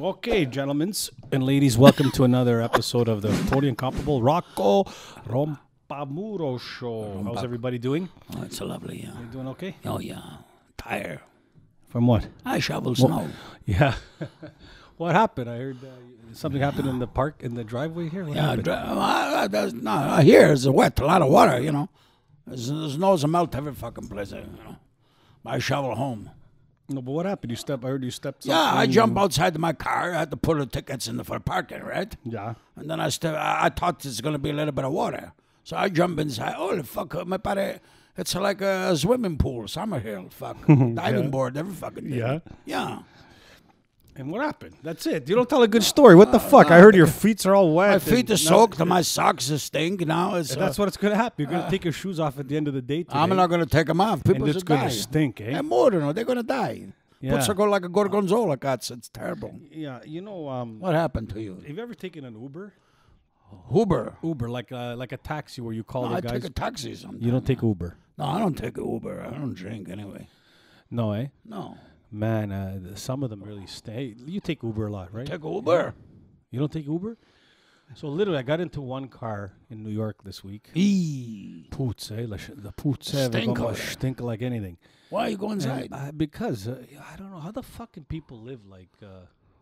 Okay, gentlemen and ladies, welcome to another episode of the totally incomparable Rocco Rompamuro Show. How's everybody doing? Oh, it's lovely, yeah. You doing okay? Oh, yeah. Tired. From what? I shovel snow. Yeah. What happened? I heard something happened in the park, in the driveway here. What happened? Here it's wet, a lot of water, you know. The snow's a melt every fucking place, you know. I shovel home. No, but what happened? I heard you stepped. Yeah, I something- jump outside my car. I had to put the tickets in for parking, right? Yeah. And then I thought it's going to be a little bit of water. So I jump inside. Holy fuck, my body. It's like a swimming pool, summer hill, fuck. Diving board, every fucking day. Yeah. Yeah. And what happened? That's it. You don't tell a good story. What the fuck? I heard your feet are all wet. My feet are soaked and my socks are stink now. And that's what's going to happen. You're going to take your shoes off at the end of the day today. I'm not going to take them off. People and it's should going die. to stink, eh? And more than that, they're going to die. Yeah. Puts are going like a gorgonzola cuts. It's terrible. Yeah, you know, What happened to you? have you ever taken an Uber? Uber. Uber, like a taxi where you call No, the I guys. take a taxi sometimes. You don't take Uber? No, I don't take an Uber. I don't drink anyway. No, eh? No. Man, some of them really stay. You take Uber a lot, right? Take an Uber. You don't take Uber? So literally, I got into one car in New York this week. Eee. Poots, eh? The poots, eh? They're Stink gonna over there. stink like anything. Why you go inside? Because I don't know how the fucking people live like.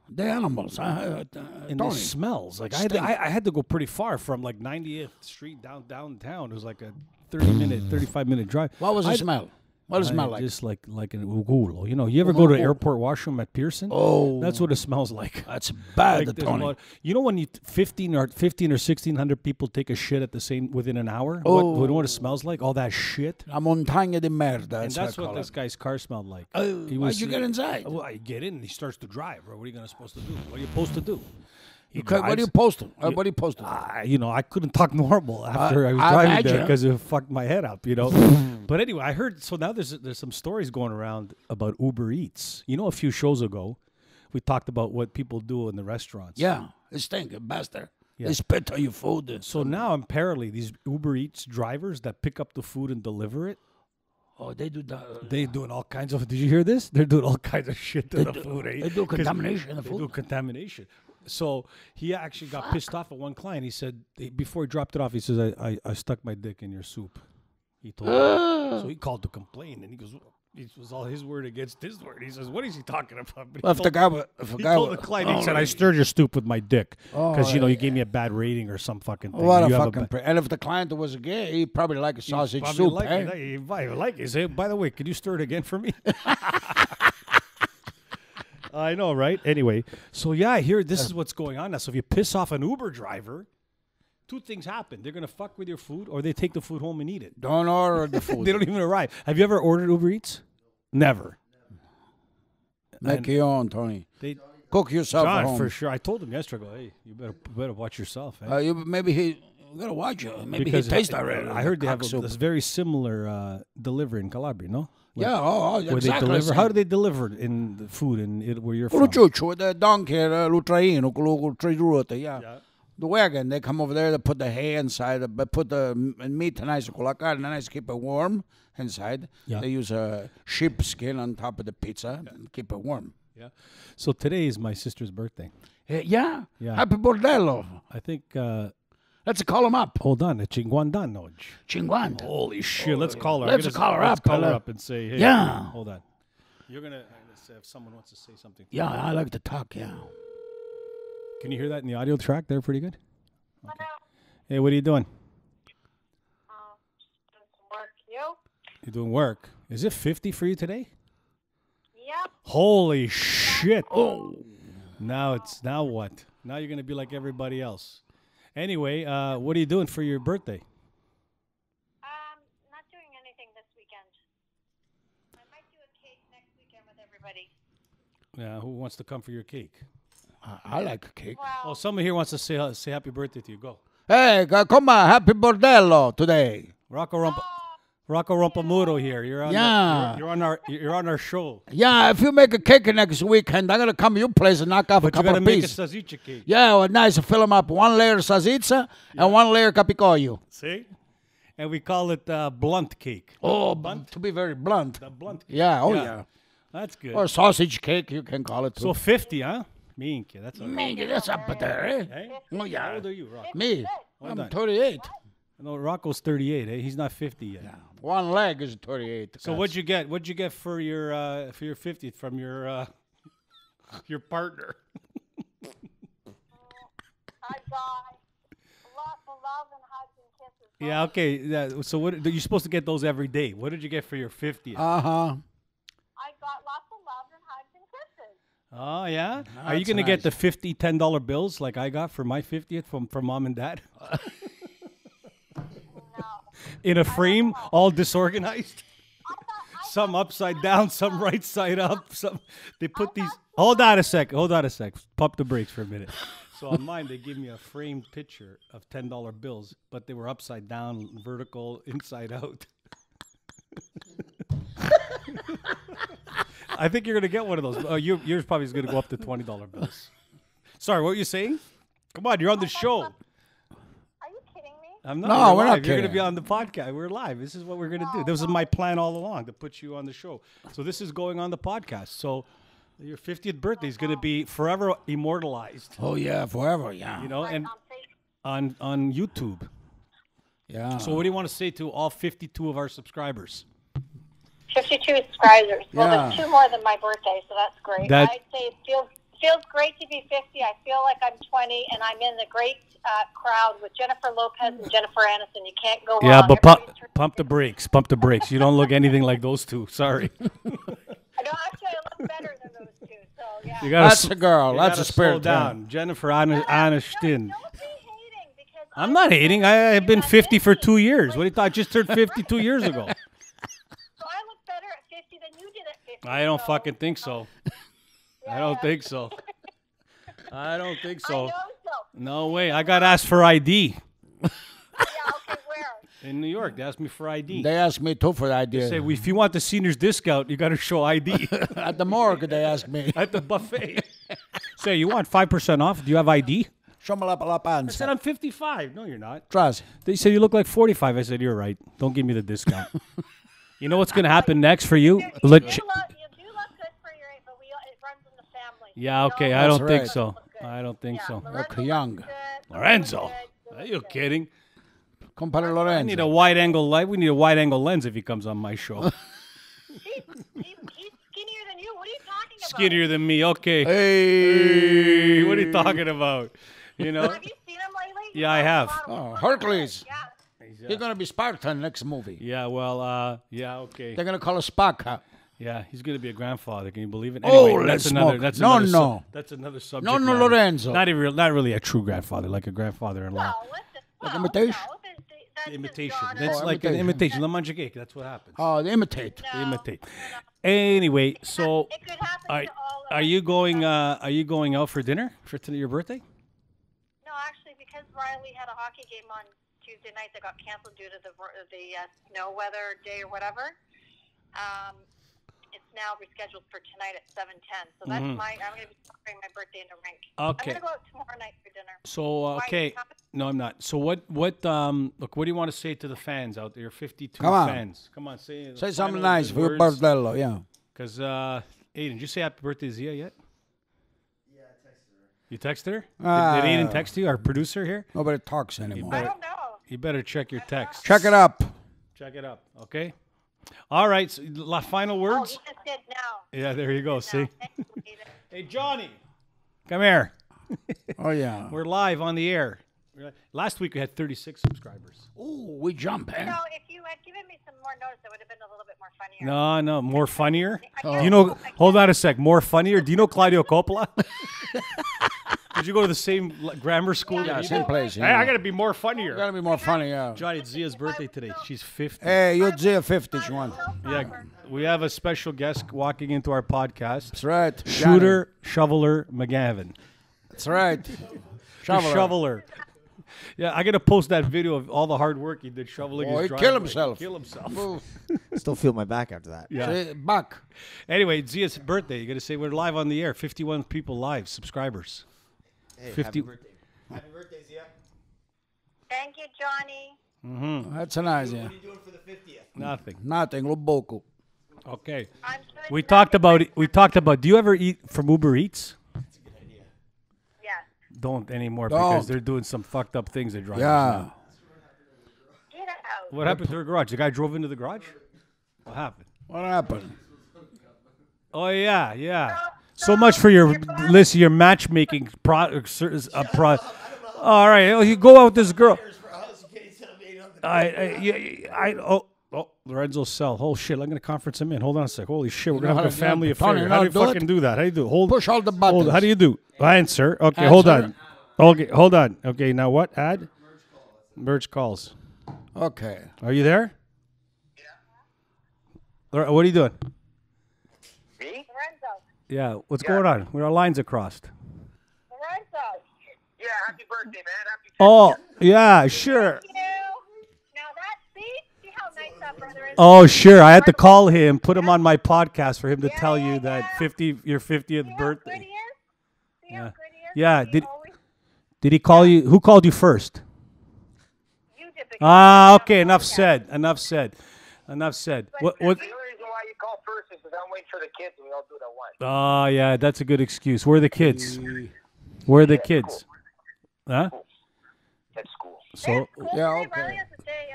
The animals. And Tony. it smells like Stink. I had to go pretty far from like 90th Street downtown. It was like a 35-minute drive. What was the I- smell? What does it smell like? Just like an ugulo. You know, you ever go to the airport washroom at Pearson? Oh. That's what it smells like. That's bad, Like, there's Tony. about- you know when 15 or 1600 people take a shit at the same within an hour? Oh. What it smells like? All that shit. La montaña de merda. And that's I what call this it. guy's car smelled like. Oh, why'd you get inside? Well, I get in and he starts to drive, bro. What are you supposed to do? What are you supposed to do? He What are you drives. posting? What are you posting? You know, I couldn't talk normal after I was I driving there imagine. because it fucked my head up, you know. But anyway, I heard, so now there's some stories going around about Uber Eats. You know, a few shows ago, we talked about what people do in the restaurants. Yeah, it stink, bastard. Yeah. They spit on your food. So now apparently these Uber Eats drivers that pick up the food and deliver it, Oh, they do that. they doing all kinds of, did you hear this? They're doing all kinds of shit to the food. Eh? They do 'Cause contamination in the They food. do contamination. So he actually got pissed off at one client. He said, before he dropped it off, he says, I stuck my dick in your soup. He told me. So he called to complain, and he goes, it was all his word against his word. He says, what is he talking about? But he Well, if the guy, he told the client, he said, I stirred your soup with my dick. Because, you know, you gave me a bad rating or some fucking thing. What a You have fucking and if the client was gay, he probably like a sausage probably soup. like eh? it. He probably like it. He said, by the way, could you stir it again for me? I know, right? Anyway, so yeah, I hear this is what's going on now. So if you piss off an Uber driver, two things happen. They're going to fuck with your food or they take the food home and eat it. Don't order the food. They don't even arrive. Have you ever ordered Uber Eats? Never. Make your own, Tony. They, Cook yourself at John, home. for sure. I told him yesterday, I go, hey, you better watch yourself. Eh? Maybe you gotta watch it. Maybe Because he tastes already. I heard they have Cock soup. this very similar delivery in Calabria, no? Yeah, Where exactly. they deliver. same. How do they deliver in the food where you're Con from? lo ciuccio, the donkey, lo traino, con lo tridurate, yeah. Yeah. The wagon, they come over there, they put the hay inside, but put the meat nice, con la carne nice, keep it warm inside. Yeah. They use a sheep skin on top of the pizza, and keep it warm. Yeah. So today is my sister's birthday. Yeah. Yeah. Happy bordello. I think. Let's call him up. Hold on, it's Chinguandan. Cinquanta. Holy shit! Let's call her. Let's call her Let's up, call her fella. up and say, hey. Yeah. Hold on. You're gonna. Let's see if someone wants to say something. Yeah, I like to talk, yeah. Can you hear that in the audio track? There, pretty good. Okay. Hey, what are you doing? Doing some work. You? You doing work? Is it 50 for you today? Yep. Holy shit! Oh. Now what? Now you're gonna be like everybody else. Anyway, what are you doing for your birthday? Not doing anything this weekend. I might do a cake next weekend with everybody. Yeah, who wants to come for your cake? I like a cake. Oh, Well, someone here wants to say happy birthday to you. Go. Hey, come on, happy bordello today. Rocco Rompamuro here. You're on. Yeah. You're on our show. Yeah, if you make a cake next weekend, I'm gonna come to your place and knock off a But you couple gotta of make a pieces. salsicha cake. Yeah, well, nice. Fill them up. One layer salsiccia and one layer capicoyo. See? And we call it blunt cake. Oh, to be very blunt. The blunt cake. Yeah, oh yeah. That's good. Or sausage cake, you can call it too. So 50, huh? Minke, that's all right. Minke, that's up there, eh? Hey? Oh, How yeah. old are you, Rocco? Me, Hold I'm on. 38. No, Rocco's 38, eh? He's not 50 yet. Yeah. One leg is 38. So what'd you get? What'd you get for your 50th from your partner? I got lots of love and hugs and kisses. Yeah, okay. Yeah, so what? You're supposed to get those every day. What did you get for your 50th? Uh-huh. I got lots of love and hugs and kisses. Oh yeah. Are you That's gonna get nice. the $50 $10 bills like I got for my 50th from mom and dad No. in a frame, all disorganized? I Some upside down, some right side up. Some they put these. Hold on a sec. Pump the brakes for a minute. So on mine, they give me a framed picture of $10 bills, but they were upside down, vertical, inside out. I think you're gonna get one of those. Oh, yours probably is gonna go up to $20 bills. Sorry, what were you saying? Come on, you're on the show. Are you kidding me? I'm not. No, You're we're not live. You're gonna kidding. be on the podcast. We're live. This is what we're gonna do. This was my plan all along to put you on the show. So this is going on the podcast. So your 50th birthday is gonna be forever immortalized. Oh, yeah, forever, yeah. You know, and On Facebook. on YouTube. Yeah. So what do you want to say to all 52 of our subscribers? 52 subscribers. Well, Yeah. there's 2 more than my birthday, so that's great. That- I'd say it feels great to be 50. I feel like I'm 20, and I'm in the great crowd with Jennifer Lopez and Jennifer Aniston. You can't go wrong. Yeah, but Everybody's turning pump the brakes. Pump the brakes. You don't look anything like those two. Sorry. I know, actually, I look better than those two, so yeah. You gotta That's a girl. you That's gotta a spirit. slow down. Jennifer Aniston. Don't be hating, because I'm not hating. I've been 50 for 2 years. What do you thought? I just turned 52 years ago. So I look better at 50 than you did at 50. I don't so- fucking think so. I don't think so. I don't think I so. know so. No way. I got asked for ID Yeah, okay, where? in New York. They asked me for ID. They asked me too for the idea. Say, if you want the seniors discount, you got to show ID At the morgue, they asked me. at the buffet. Say, you want 5% off? Do you have ID? Show me la I said, I'm 55. No, you're not. Trust. They said, you look like 45. I said, you're right. Don't give me the discount. You know what's going to happen next for you? You do look good for your age, but it runs in the family. Yeah, okay. You I know? don't That's think right. so. I don't think so. Lorenzo young. looks good. Lorenzo? Looks good. Are you kidding? Compadre I need a Lorenzo. wide angle light. We need a wide angle lens if he comes on my show. He's skinnier than you. What are you talking about? Skinnier than me. Okay. Hey. What are you talking about? You know? Have you seen him lately? Yeah, I have. Oh, Hercules. Yeah. He's going to be Spartan next movie. Yeah, well, yeah, okay. They're going to call us Spock. Yeah, he's going to be a grandfather. Can you believe it? Oh, Anyway, let's that's another. smoke. That's No, another no. That's another subject. No, matter. Lorenzo. Not really a true grandfather, like a grandfather-in-law. No, listen. imitation? No, that's his Imitation. daughter. That's Oh, like an imitation. imitation. La mangia cake. That's what happens. Oh, they imitate. They imitate. Anyway, so It could happen are, to all of are us. you going? Are you going out for dinner for your birthday? No, actually, because Riley had a hockey game on Tuesday night that got canceled due to the snow weather day or whatever. It's now rescheduled for tonight at 7:10. So that's I'm going to be celebrating my birthday in the rink. Okay. I'm going to go out tomorrow night for dinner. So Why, okay, you coming? no, I'm not. So what look, what do you want to say to the fans out there? 52 Come on. fans. Come on, say Say something nice for your birthday, yeah. Because Aiden, did you say happy birthday to Zia yet? Yeah, I texted her. You texted her? Did Aiden text you? Our producer here. Nobody talks anymore. I don't know. You better check your text. Check it up. Check it up. Okay. All right. So, final Oh, words. you just did now. Yeah, there you go. See. Now. Thank you, Peter. Hey, Johnny, come here. Oh, yeah. We're live on the air. Last week we had 36 subscribers. Ooh, we jump, eh? So if you had given me some more notice, it would have been a little bit more funnier. No, more funnier. I Do you know? Hold on a sec. More funnier. Do you know Claudio Coppola? Did you go to the same grammar school? Yeah, that he same did? place. Hey, Yeah. I gotta be more funnier. Gotta be more funny, yeah. Johnny, it's Zia's birthday today. She's 50. Hey, you're Zia 50, you want. Yeah, we have a special guest walking into our podcast. That's right. Shooter Shoveler McGavin. That's right. The Shoveler. shoveler. Yeah, I gotta post that video of all the hard work he did shoveling Oh, his he driveway. killed himself. Kill himself. Ooh. Still feel my back after that. Yeah. See, back. Anyway, Zia's birthday. You gotta say we're live on the air. 51 people live, subscribers. Hey, 50 happy birthday. Happy birthday, Zia. Thank you, Johnny. That's a nice, yeah. What are you doing for the 50th? Nothing. Nothing, Luboko. Okay. I'm good. We talked about. Do you ever eat from Uber Eats? That's a good idea. don't anymore Don't. because they're doing some fucked up things. They're driving. Yeah. Get out. What happened to her garage? The guy drove into the garage. What happened? What happened? Oh yeah, yeah. So much for your listen, your matchmaking All right, you go out with this girl. Lorenzo's cell. Oh shit, I'm gonna conference him in. Hold on a sec. Holy shit, we're gonna have a family Tony, affair. know How do you how to do fucking it? do that? How do you do? Hold. Push all the buttons. Hold. How do you do? Answer. Okay, hold Answer. on. Okay, hold on. Okay, now what? Add. Merge calls. Okay. Are you there? Yeah. What are you doing? Me? Lorenzo. Yeah. What's going on? When our lines are crossed. Lorenzo. Yeah, happy birthday, man. Happy Oh yeah, sure. You. Now that, see how nice that brother is? Oh sure. I had to call him, put him on my podcast for him to tell you that your 50th See how good birthday. he is? See how good he is? Yeah, He did- always- Did he call you? Who called you first? You did the Ah, okay. Enough said. Enough said. Enough said. What? The only reason why you call first is because I'm waiting for the kids and we all do it at once. Oh, yeah. That's a good excuse. Where are the kids? Where are the kids? Huh? At school. So Yeah, Today, okay. Riley, has a day,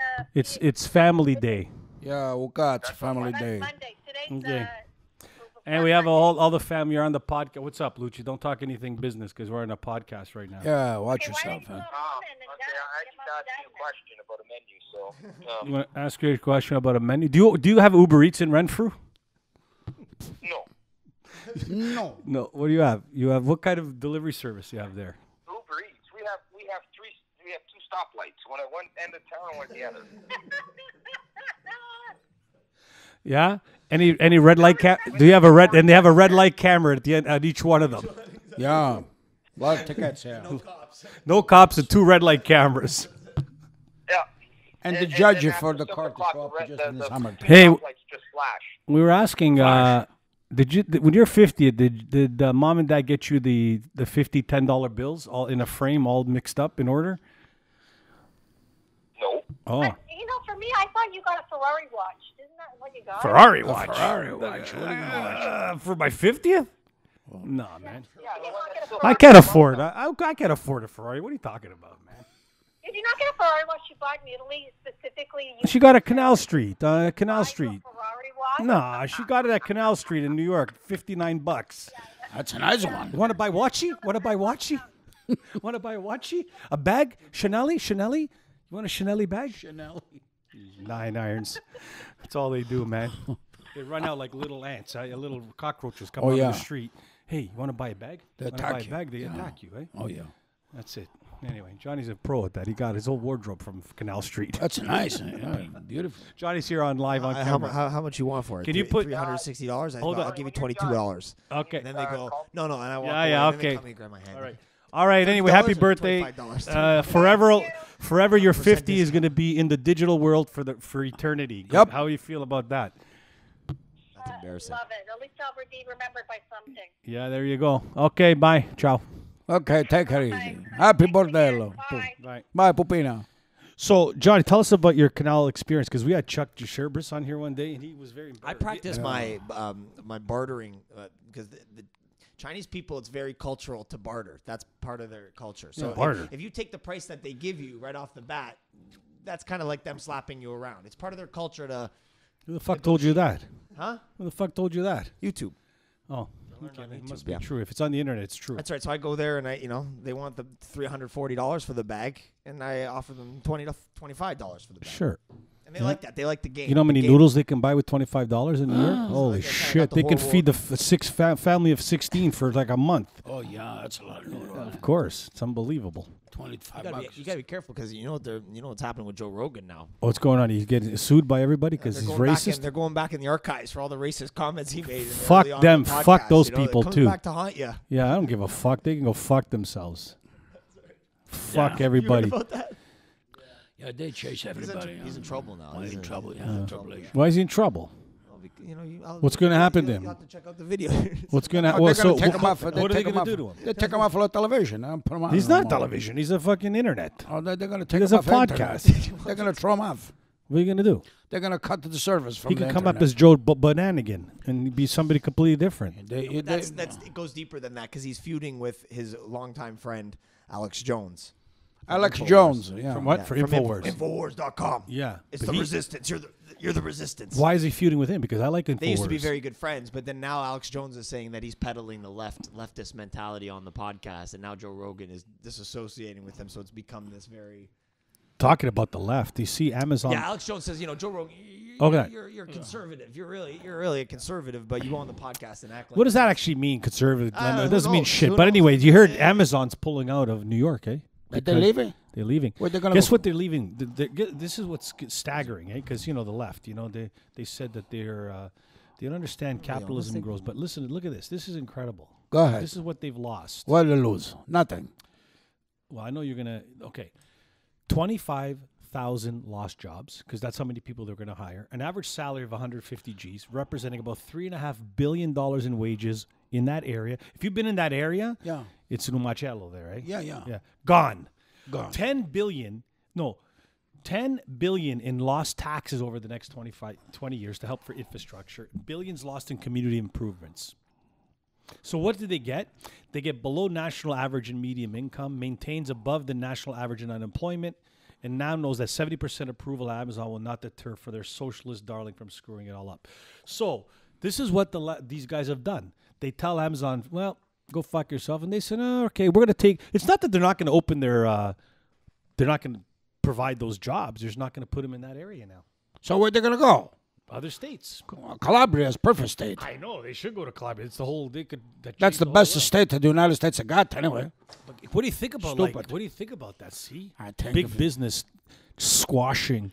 it's family day, Yeah, we got family that's day. Monday. Today's Okay. And we have all the family are on the podcast. What's up, Lucci? Don't talk anything business because we're on a podcast right now. Yeah, watch Okay, why yourself, don't you huh? go home and Okay, then I get just him asked you a done? question about a menu, so. You want to ask you a question about a menu? Do you have Uber Eats in Renfrew? No. No. No. What do you have? You have what kind of delivery service you have there? Uber Eats. We have two stoplights. One at one end of town, one at the other. Yeah. Any red light Do you have a red? And they have a red light camera at the end at each one of them. Yeah. A lot of tickets, yeah. No cops and 2 red light cameras. Yeah. And the judge and for after the 7 car to o'clock, show up the just in the summer. Hey. stoplights just flash. We were asking, when you're 50, did mom and dad get you the 50 $10 bills all in a frame, all mixed up in order? No. Oh, You know, for me, I thought you got a Ferrari watch. Isn't that what you got? Ferrari watch. Ferrari watch. What do you want? For my 50th? No, man. Yeah, you not get a I Ferrari. can't afford. I can't afford a Ferrari. What are you talking about, man? Did you not get a Ferrari watch you bought in Italy specifically? You She got a Canal Street. Canal bought you a Street. Ferrari watch? Nah, she got it at Canal Street in New York. $59. That's a nice one. You want to buy watchy? Want to buy watchy? Want to buy a watchy? A bag? Chanel? You want a Chanel bag? Chanel. 9 irons. That's all they do, man. They run out like little ants. Little cockroaches come Oh, out yeah. of the street. Hey, you want to buy a bag? They Want to buy attack a you. bag? They Yeah. attack you, eh? Oh, yeah. That's it. Anyway, Johnny's a pro at that. He got his whole wardrobe from Canal Street. That's nice. Yeah, beautiful. Johnny's here on live on camera. How much you want for it? Can you put- $360? Hold on. I'll give you $22. Okay. And then they go, no, and I walk Yeah, away, yeah, and then they okay. come and grab my hand. All right. All right. Anyway, happy $30 or birthday. $25? Forever, your 50 is going to be in the digital world for eternity. Yep. How do you feel about that? That's embarrassing. Love it. At least I'll be remembered by something. Yeah, there you go. Okay, bye. Ciao. Okay, take care easy. Happy birthday, Lo. Bye. Bye. Bye, Pupina. So, Johnny, tell us about your canal experience because we had Chuck Sherbis on here one day and he was very. I practice my my bartering because the Chinese people, it's very cultural to barter. That's part of their culture. So barter. if you take the price that they give you right off the bat, that's kind of like them slapping you around. It's part of their culture to, Who the fuck told you that? huh? Who the fuck told you that? YouTube. Oh, okay. It must be yeah. true. If it's on the internet, it's true. That's right. So I go there and they want the $340 for the bag, and I offer them $20 to $25 for the bag. Sure. And they like that. They like the game. You know how many The game- noodles they can buy with $25 in New York? Holy I kinda shit! got the They can whole feed the family of 16 for like a month. Oh, yeah, that's a lot of noodles. Of course, it's unbelievable. 25 You bucks. gotta be careful because you know what's happening with Joe Rogan now. What's going on? He's getting sued by everybody because They're he's going back racist. they're going back in the archives for all the racist comments he made. Fuck early on them. in the Fuck podcast, those It people, comes too. back to haunt you. Yeah, I don't give a fuck. They can go fuck themselves. Fuck everybody. About that? Yeah, they chase everybody. He's in trouble now. He's in trouble, yeah. Trouble. Why is he in trouble? What's gonna happen to him? You have to check out the video. What's going to Oh, happen? they're gonna take him off. what are they going to do to him? They take him off of television. Put him on. He's not television. He's a fucking internet. Oh, they're going to take There's him a off internet. podcast. They're going to throw him off. What are you gonna do? They're gonna cut the service from He the could come up internet. as Joe Bananigan and be somebody completely different. That's it goes deeper than that because he's feuding with his longtime friend Alex Jones. Alex Infowars. Jones. Yeah. From what? Yeah, For from Infowars. Infowars.com. Yeah. It's but the resistance. You're the resistance. Why is he feuding with him? Because I like Infowars. They used to be very good friends, but then now Alex Jones is saying that he's peddling the leftist mentality on the podcast, and now Joe Rogan is disassociating with him, so it's become this very. Talking about the left. You see Amazon. Yeah, Alex Jones says, Joe Rogan, Okay. you're conservative. You're really a conservative, but you go on the podcast and act like. What does that actually mean, conservative? Who It doesn't mean knows? shit. Who But knows? anyway, you heard Amazon's pulling out of New York, eh? They're Because leaving? They're leaving. Where they gonna Guess go? what? They're leaving. This is what's staggering, eh? Because the left. They said that they don't understand capitalism grows. But listen, look at this. This is incredible. Go ahead. This is what they've lost. What did they lose? Nothing. Well, I know you're gonna. Okay, 25,000 lost jobs because that's how many people they're gonna hire. An average salary of 150 G's, representing about $3.5 billion in wages in that area. If you've been in that area, Yeah. it's in Umacello there, right? Yeah. Gone. Gone. 10 billion in lost taxes over the next 20 years to help for infrastructure. Billions lost in community improvements. So what do they get? They get below national average in medium income, maintains above the national average in unemployment, and now knows that 70% approval at Amazon will not deter for their socialist darling from screwing it all up. So this is what these guys have done. They tell Amazon, well, go fuck yourself. And they said, oh, okay, we're going to take, it's not that they're not going to open their, they're not going to provide those jobs. They're just not going to put them in that area now. So where they gonna go? Other states. Calabria is perfect state. I know, they should go to Calabria. It's the whole, That's the best state that the United States have got anyway. What do you think about Stupid. what do you think about that? See, I think big if- business squashing.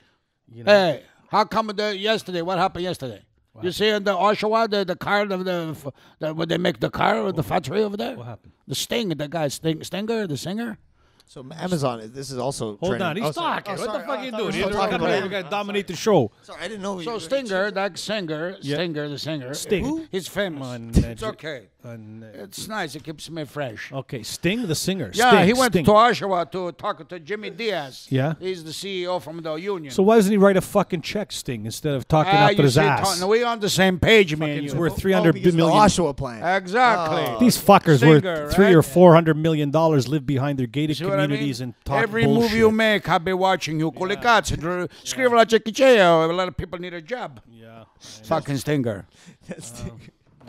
Hey, how come yesterday? What happened yesterday? You see in the Oshawa, the car of the where they make the car of the factory over there? What happened? The Sting, the guy Stinger, the singer. So Amazon, this is also. Hold trending. on, he's Oh, sorry. talking. Oh, What the sorry. fuck Oh, you I thought doing? we were You're talking talking about we got to dominate the show. Sorry, I didn't know. So Stinger, that singer, Stinger, the singer. Sting. Who? He's famous. On, It's okay. on, It's nice. It keeps me fresh. okay, Sting, the singer. Yeah, Sting, he went Sting. to Oshawa to talk to Jimmy Diaz. Yeah? He's the CEO from the union. So why doesn't he write a fucking check, Sting, instead of talking after you his see, ass? we on the same page, man. It's you. worth 300 because million. the Oshawa plant. Exactly. These fuckers Singer, worth $300 or right? $400 million live behind their gated See what I mean? communities and talk Every bullshit. movie you make, I'll be watching you. Kulikatsu, Scrivola Chekicheo. A lot of people need a job. Yeah. Fucking Stinger.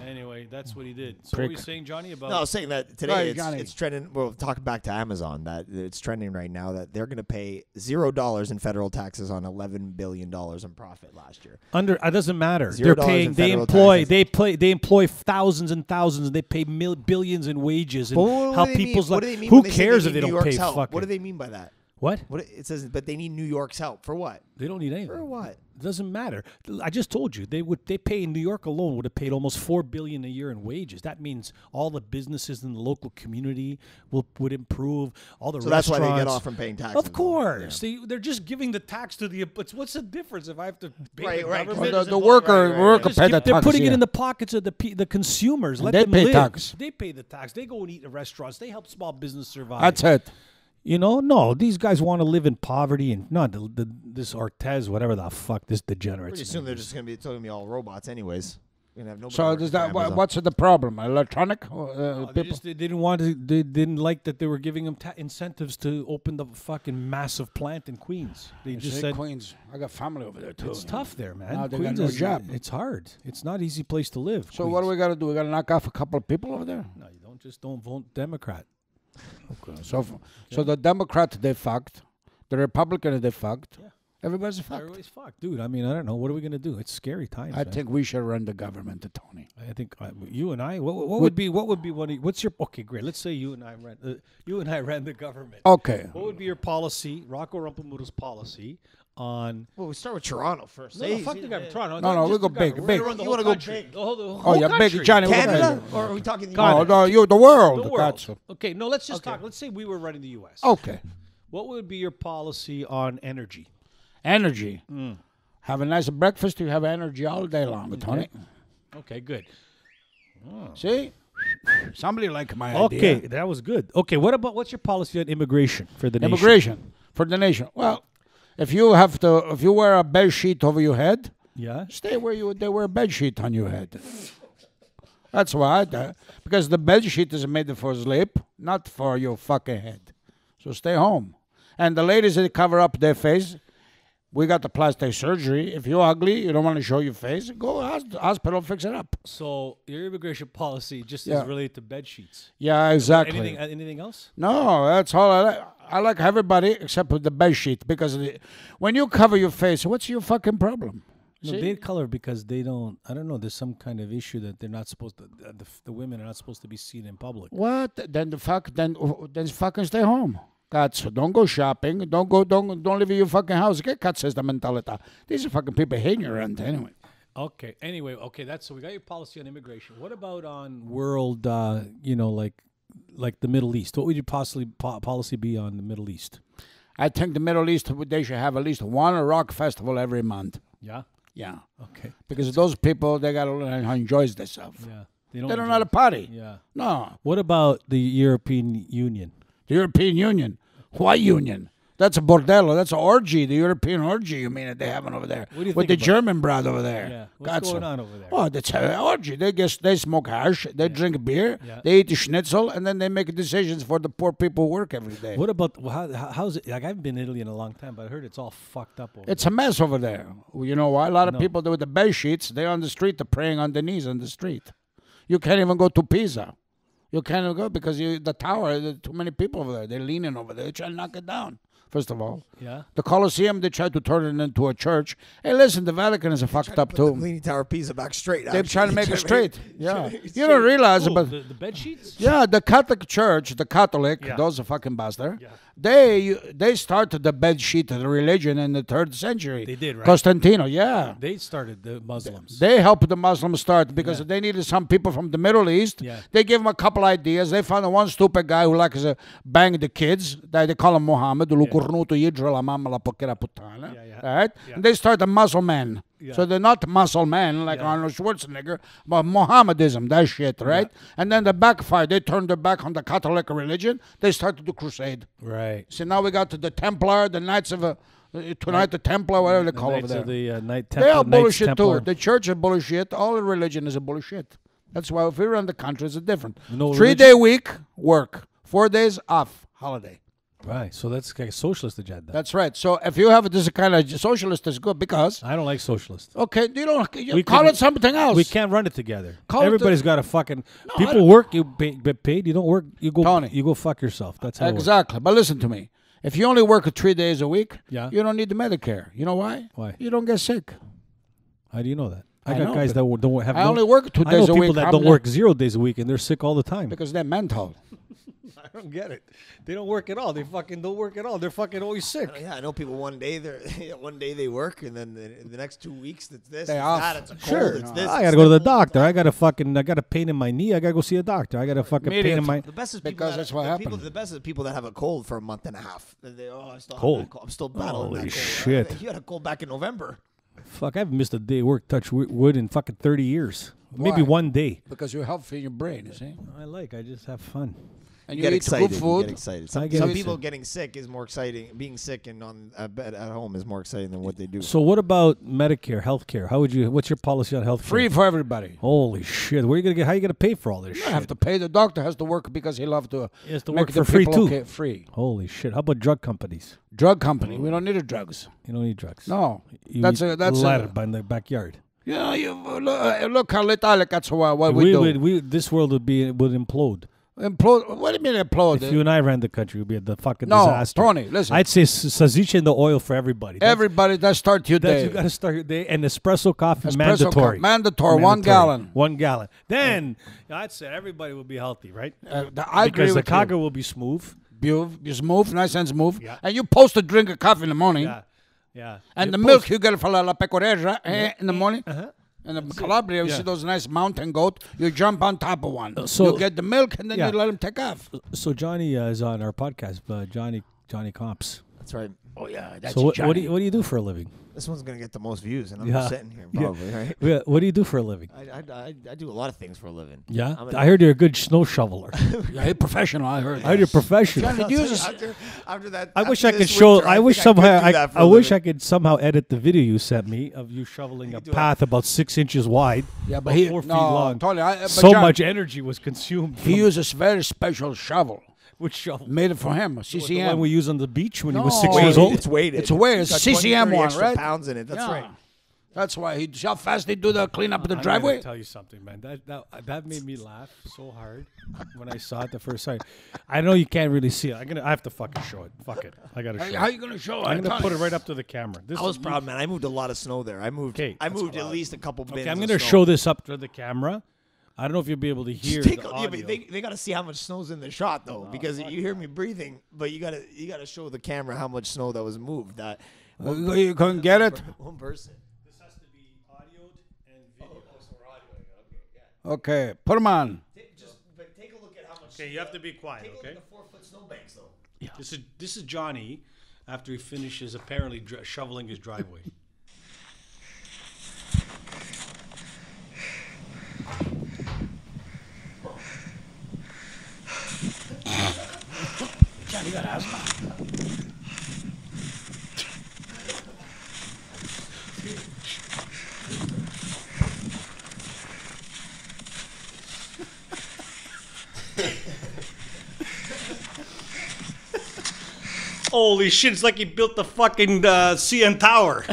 Anyway, that's what he did. So what were you Prick. saying, Johnny, about... No, I was saying that today Right, Johnny. it's trending. Well, talking back to Amazon, that it's trending right now that they're going to pay $0 in federal taxes on $11 billion in profit last year. It doesn't matter. $0 They're paying. in They federal employ. taxes. They employ thousands and thousands, and they pay billions in wages and But what help do they mean- people's what lives. do they mean Who when they say cares they if they need New don't pay York's help? fucking? What do they mean by that? What? What it says, but they need New York's help for what? They don't need anything. For what? It doesn't matter. I just told you they pay in New York alone would have paid almost $4 billion a year in wages. That means all the businesses in the local community would improve. All the So that's restaurants. why they get off from paying taxes. Of course, they're just giving the tax to the. What's the difference if I have to pay Right, the right, government? Well, the worker Just pay the they're tax. putting it yeah. in the pockets of the consumers. Let they them pay live. tax. They pay the tax. They go and eat in restaurants. They help small business survive. That's it. No, these guys want to live in poverty and not this Ortez, whatever the fuck, this degenerate. Pretty soon they're just going to be. It's going to be all robots, anyways. You're gonna have nobody So working does for that? Amazon. What's the problem? Electronic They people. didn't want to. They didn't like that they were giving them incentives to open the fucking massive plant in Queens. They just Say said Queens. I got family over there too. it's tough there, man. Now they got Queens no is job. It's hard. It's not an easy place to live. So what do we got to do? We got to knock off a couple of people over there. No, you don't vote Democrat. Okay. So the Democrat they fucked, the Republican they fucked. Yeah. Everybody's fucked. Everybody's fucked, dude. I mean, I don't know. What are we gonna do? It's scary times. I man. think we should run the government, Tony. I think you and I. What would be one? What's your? Okay, great. Let's say you and I ran the government. Okay. What would be your policy, Rocco Rumpelmudel's policy on? Well, we start with Toronto first. No, fuck the guy from Toronto. No, we just go the guy. big, We're big. gonna run the You whole wanna go country. big? The whole Oh, yeah, country. big Johnny. Canada, or are we talking? Oh, no, you the world. The world. Gotcha. Okay, no, let's just talk. Let's say we were running the U.S. Okay. What would be your policy on energy? Energy. Have a nice breakfast. You have energy all day long, Tony. Okay, good. See? Somebody like my Okay, idea. that was good. Okay, what's your policy on immigration for the nation? Immigration for the nation. Well, If you wear a bed sheet over your head, Yeah. stay where they wear a bed sheet on your head. That's why, because the bed sheet is made for sleep, not for your fucking head. So stay home. And the ladies that cover up their face, we got the plastic surgery. If you're ugly, you don't want to show your face, go hospital, fix it up. So your immigration policy just Yeah. is related to bed sheets. Yeah, exactly. Anything else? No, that's all I like. I like everybody except with the bed sheet because when you cover your face, what's your fucking problem? No, See? they color because they don't. I don't know. There's some kind of issue that they're not supposed to. The women are not supposed to be seen in public. What? Then fucking stay home. Cazzo, don't go shopping. Don't leave your fucking house. Che cazzo is the mentality? These are fucking people ignorant anyway. Okay. Anyway. Okay. So we got your policy on immigration. What about on world? Like the Middle East. What would your policy be on the Middle East? I think the Middle East, they should have at least one rock festival every month. Yeah. Yeah. Okay. Because those people, they got to enjoy themselves. Yeah. They don't know how to party. Yeah. No. What about the European Union? The European Union. Why union? That's a bordello. That's an orgy. The European orgy, you mean, that they have over there. What do you with think the about German broad over there. Yeah. What's going on over there? Oh, that's an orgy. They smoke hash. They drink beer. Yeah. They eat the schnitzel. And then they make decisions for the poor people who work every day. What about how's it? Like I haven't been to Italy in a long time, but I heard it's all fucked up over It's a mess over there. You know why? A lot of No. people with the bed sheets, they're on the street, they're praying on their knees on the street. You can't even go to Pisa. You can't even go because the tower, there are too many people over there. They're leaning over there. They try to knock it down, first of all. Yeah. The Colosseum, they tried to turn it into a church. Hey, listen, the Vatican is fucked up The too. Leaning Tower of Pisa back straight. They're actually. trying to make it straight. Yeah. Straight. You don't realize, but the bed sheets. yeah, the Catholic Church, the Catholic, Yeah. those are fucking bastard. Yeah. They started the bed sheet of the religion in the 3rd century. They did, right? Constantino, yeah. They started the Muslims. They helped the Muslims start because they needed some people from the Middle East. Yeah. They gave them a couple ideas. They found one stupid guy who likes to bang the kids. They call him Muhammad. Right? And they started Muslim men. Yeah. So they're not muscle men like Arnold Schwarzenegger, but Mohammedism, that shit, right? And then the backfire. They turned their back on the Catholic religion. They started the crusade. Right. So now we got to the Templar, the Knights of tonight the Templar, whatever they call over there. The Knight They are Templar, bullshit Templar. too. The church is bullshit. All religion is a bullshit. That's why if we run the country, it's different. No 3-day week, work. 4 days off, holiday. Right. So that's like a socialist agenda. That's right. So if you have this kind of socialist, is good because I don't like socialists. okay, you We call can- it something else. We can't run it together. Call it Everybody's got to fucking. I People don't- work, you get paid. You don't work, you go. Tony. You go fuck yourself. That's how it works. Exactly. But listen to me. If you only work 3 days a week, Yeah. you don't need the Medicare. You know why? Why? You don't get sick. How do you know that? I I got know, guys but that don't have. I only work 2 I know days a people week. that I'm don't not- work 0 days a week and they're sick all the time. because they're mental. I don't get it. They don't work at all. They fucking don't work at all. They're fucking always sick. Yeah, I know people. One day they work, and then the next 2 weeks it's this, They it's off. that, it's a cold, Sure. it's this. I it's gotta go to the that. doctor. I got a pain in my knee. I gotta go see a doctor. I got a fucking pain in my. The best is Because that's what happened. The best is people that have a cold for a month and a half. I still have Cold? that cold. I'm still battling Holy that cold. shit. You had a cold back in November. Fuck, I haven't missed a day of work. Touch wood in fucking 30 years. Maybe Why? one day. Because you're healthy in your brain, you see. I just have fun. And You you get eat excited. good You food. get excited. I Some, get some excited. people getting sick is more exciting. Being sick and on a bed at home is more exciting than what they do. So what about Medicare, healthcare? What's your policy on healthcare? Free for everybody. Holy shit! Where are you gonna get? How are you gonna pay for all this You shit? don't have to pay. The doctor has to work because he loves to He has to make work the for free people too. okay, free. Holy shit! How about drug companies? Drug company. We don't need the drugs. You don't need drugs. No. You that's eat a that's ladder a, in the backyard. yeah. You look how little that's what we do. This world would implode. Implode. What do you mean implode? If you and I ran the country, it would be a fucking no, disaster. Tony. Listen. I'd say Sazicha and the oil for everybody. Everybody that start your day. You got to start your day. And espresso coffee, Espresso mandatory. mandatory. 1 gallon. 1 gallon. Then I'd say everybody will be healthy, right? I agree Because the with you. cargo will be smooth. You smooth, nice and smooth. Yeah. And you supposed to drink a coffee in the morning. Yeah. Yeah. And You the post- milk you get from La Pecoreja in the morning. Uh-huh. In the Calabria, you Yeah. see those nice mountain goat. You jump on top of one. so- you get the milk, and then Yeah. you let him take off. So Johnny is on our podcast, Johnny Comps. That's right. Oh yeah, that's So what Johnny. do you do for a living? This one's gonna get the most views, and I'm Yeah. just sitting here probably, right? Yeah, what do you do for a living? I do a lot of things for a living. Yeah, I'm I heard you're a good snow shoveler. Yeah, he's professional. I heard. I heard you're professional. Johnny, do you use After that, I wish after I could this show. winter, I wish think somehow. could do that for I a wish I living. could somehow edit the video you sent me of you shoveling a do it. path about 6 inches wide, Yeah, but about he 4 feet no, long. Totally. But So John, much energy was consumed. He uses very special shovel Which shovel? made it for him. A The CCM. one we used on the beach when he was No. 6 Weighted. years old. It's weighted. It's weighted. It's got CCM 20, 30 one, extra right? pounds in it. That's Yeah. right. That's why he. How fast they do the clean up of the I'm driveway. gonna tell you something, man. That made me laugh so hard when I saw it the first time. I know you can't really see it. I have to fucking show it. Fuck it. I gotta show How it. you gonna show? I'm gonna put it right up to the camera. This I was is- proud, man. I moved a lot of snow there. I moved. Okay, I that's moved at least a couple bins. Okay, I'm of gonna snow. show this up to the camera. I don't know if you'll be able to hear Take the a- yeah, audio. but they got to see how much snow's in the shot though, because you hear me breathing, but you gotta show the camera how much snow that was moved. That You couldn't get it. one person. This has to be audioed and video. Okay, put them on. But take a look at how much. Okay, you have to be quiet. Take a look Okay. at the 4-foot snowbanks though. This is Johnny after he finishes apparently shoveling his driveway. Johnny got asthma. Holy shit! It's like he built the fucking CN Tower.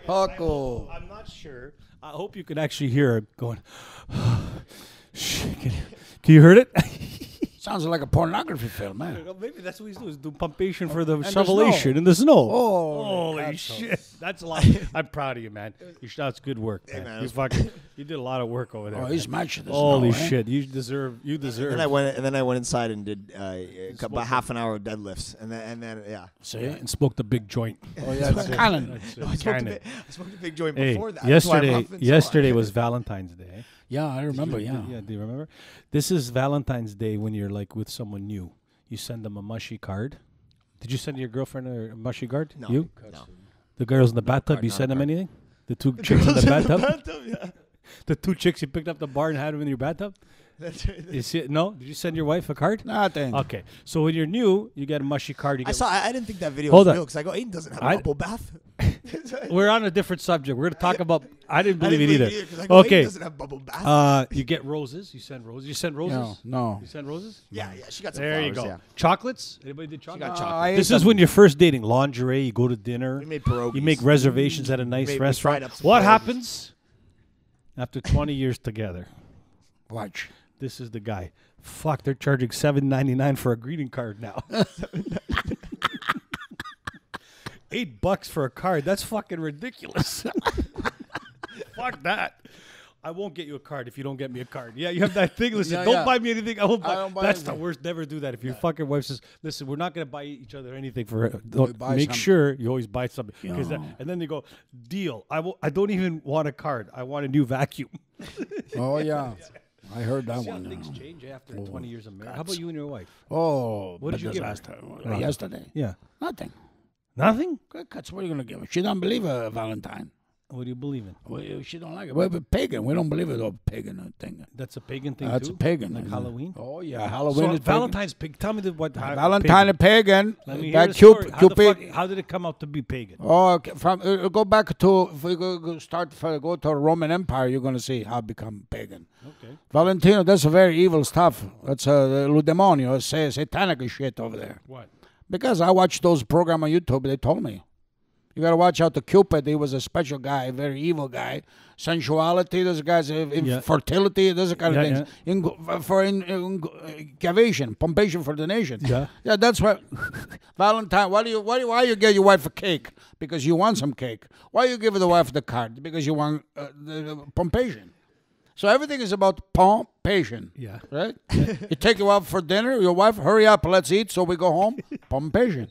Paco. I'm not sure. I hope you can actually hear it going. Shit, can you hear it? Sounds like a pornography film, man. Maybe that's what he's doing. Is do pumpation for the the shovelation snow. in the snow. Oh, Holy shit! That's a lot. I'm proud of you, man. That's good work, man. man, it You was- fucking, you did a lot of work over there. Oh, he's man. matching this. Holy now, eh? shit! You deserve. You deserve. And then I went inside and did about half an hour of deadlifts, and then yeah. See? and smoked a big joint. Oh yeah, it's canon. That's it. I smoked, Cannon. I smoked a big joint Hey, before that. That's why I'm huffing so yesterday much. was Valentine's Day. Yeah, I remember. Yeah. Yeah, do you remember? This is Valentine's Day when you're like with someone new. You send them a mushy card. Did you send your girlfriend a mushy card? No. You? No. The girls in the bathtub, card, you not send a them card. anything? The two chicks in the bathtub? Yeah. The two chicks you picked up the bar and had them in your bathtub? That's right. You see it? No? Did you send your wife a card? Nothing. Okay. So when you're new, you get a mushy card. You I get, saw. I didn't think that video Hold was on. real because I go, Aiden doesn't have a I- bubble bath. We're on a different subject. We're going to talk about. I didn't I believe didn't it believe either. 'cause I go, Aiden Okay. doesn't have bubble bath. You get roses. You send roses. You send roses? No. You send roses? yeah, she got some There you flowers, go. Yeah. Chocolates? Anybody did chocolate? got I chocolate. ate This is them. when you're first dating. Lingerie, you go to dinner. We made pierogies. You make reservations at a nice we fried restaurant. up some What pierogies. happens after 20 years together? Watch. This is the guy. Fuck, they're charging $7.99 for a greeting card now. $8 for a card. That's fucking ridiculous. Fuck that. I won't get you a card if you don't get me a card. Yeah, you have that thing. Listen, Yeah, don't yeah. buy me anything. I won't buy. don't buy That's the anything. worst. Never do that. If your fucking wife says, "Listen, we're not gonna buy each other anything for," don't, buy make something. sure you always buy something. Yeah. And then they go, "Deal. I don't even want a card. I want a new vacuum." Oh yeah. I heard that See how one. things now. change after 20 years of marriage. How about you and your wife? Oh, What did you but give the her? last time? Yesterday. Yeah. Nothing. Nothing. Good cuts. What are you gonna give her? She don't believe a Valentine. What do you believe in? Well, she don't like it. We're pagan. We don't believe it. All pagan thing. That's a pagan thing That's too. a pagan. Like isn't it? Halloween. Oh yeah, Halloween So is pagan. Valentine's pig. Tell me what. Valentine is pagan. Let me hear That the story. Cupid. How did it come out to be pagan? Oh, okay, from go back to if we go to the Roman Empire, you're gonna see how it become pagan. Okay. Valentino, that's a very evil stuff. That's lo demonio, it's satanic shit over there. What? Because I watched those programs on YouTube, they told me. You gotta watch out the Cupid. He was a special guy, a very evil guy. Sensuality, those guys, infertility, those kind of Yeah, things. For incavation, pumpation for the nation. Yeah. Yeah, that's what. Valentine. Why you get your wife a cake? Because you want some cake. Why you give the wife the card? Because you want the pumpation. So everything is about pumpation. Yeah. Right? You take you out for dinner. Your wife, hurry up, let's eat, so we go home. Pumpation.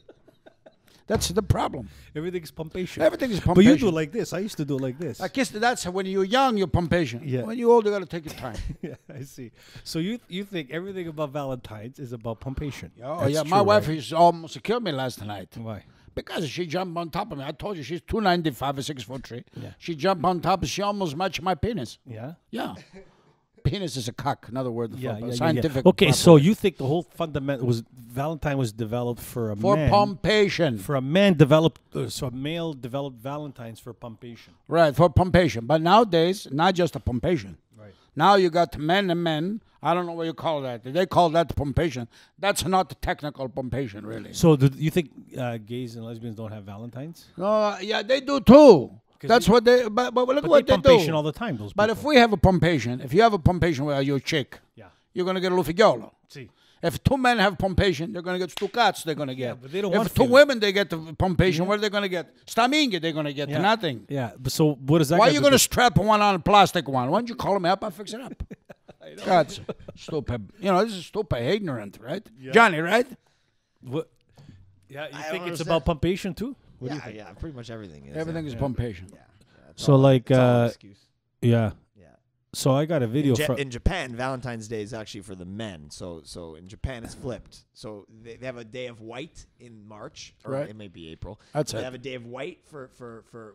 That's the problem. Everything's pumpation. Everything is But you do pumpation. it like this. I used to do it like this. I guess that's when you're young, you're pumpation. Yeah. When you're old, you got to take your time. Yeah, I see. So you think everything about Valentine's is about pumpation? Oh, That's yeah. true, My wife right? used to almost kill me last night. Why? Because she jumped on top of me. I told you she's 295 or 6'3". Yeah. She jumped on top. She almost matched my penis. Yeah. Yeah. Penis is a cock. Another word. For scientific. Okay, proper. so you think the whole fundamental was Valentine was developed for a for man? pumpation. For a man developed, so a male developed Valentine's for pumpation. Right, for pumpation. But nowadays, not just a pumpation. Right. Now you got men and men. I don't know what you call that. They call that pumpation. That's not the technical pumpation, really. So do you think gays and lesbians don't have Valentines? Yeah, they do too. 'Cause That's what they. But look But what they they pumpation do. all the time. Those But people. if we have a pumpation, if you have a pumpation with your chick, Yeah. you're gonna get a lufigiolo. See. If two men have pumpation, they're gonna get stucats. They're gonna get. but they don't if want two feelings. women they get the pumpation, what are they gonna get? Staminga, they're gonna get Yeah. nothing. Yeah. But so what does that? Why got are you to gonna do- strap one on a plastic one? Why don't you call me up? I'll fix it up. God, stupid. You know, this is stupid, ignorant, right? Johnny, right? What? Yeah. You I think don't it's understand. about pumpation too? What do you Yeah, think? yeah, pretty much everything is. Everything is pumpation. So like, It's all an excuse. yeah. Yeah. So I got a video from. In Japan, Valentine's Day is actually for the men. So in Japan, it's flipped. So they have a day of white in March, or Right. it may be April. That's They it. have a day of white for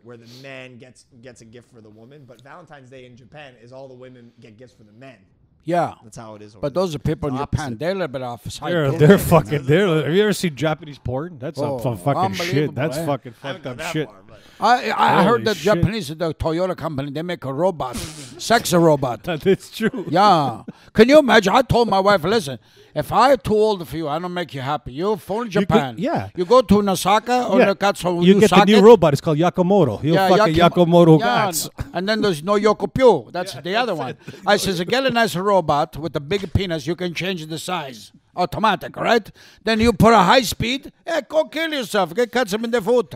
where the man gets a gift for the woman. But Valentine's Day in Japan is all the women get gifts for the men. Yeah. That's how it is. Over But there. those are people in It's Japan. opposite. They're a little bit off. Side They're too. they're fucking. Have you ever seen Japanese porn? That's Oh, some fucking shit. unbelievable, That's eh? fucking I haven't fucked gone up that shit. far, but I heard Holy that shit. Japanese, the Toyota company, they make a robot, sex robot. That's true. Yeah. Can you imagine? I told my wife, listen, if I'm too old for you, I don't make you happy. You phone Japan. yeah. You go to Nasaka or Yeah. Nakatsu. You get the new socket. robot. It's called Yakamoto. He'll fucking Yakamoto guts. And then there's no Yokopyo. That's the other one. I says, get a nice robot with a big penis. You can change the size. Automatic, right? Then you put a high speed. Go kill yourself. Get cuts him in the foot.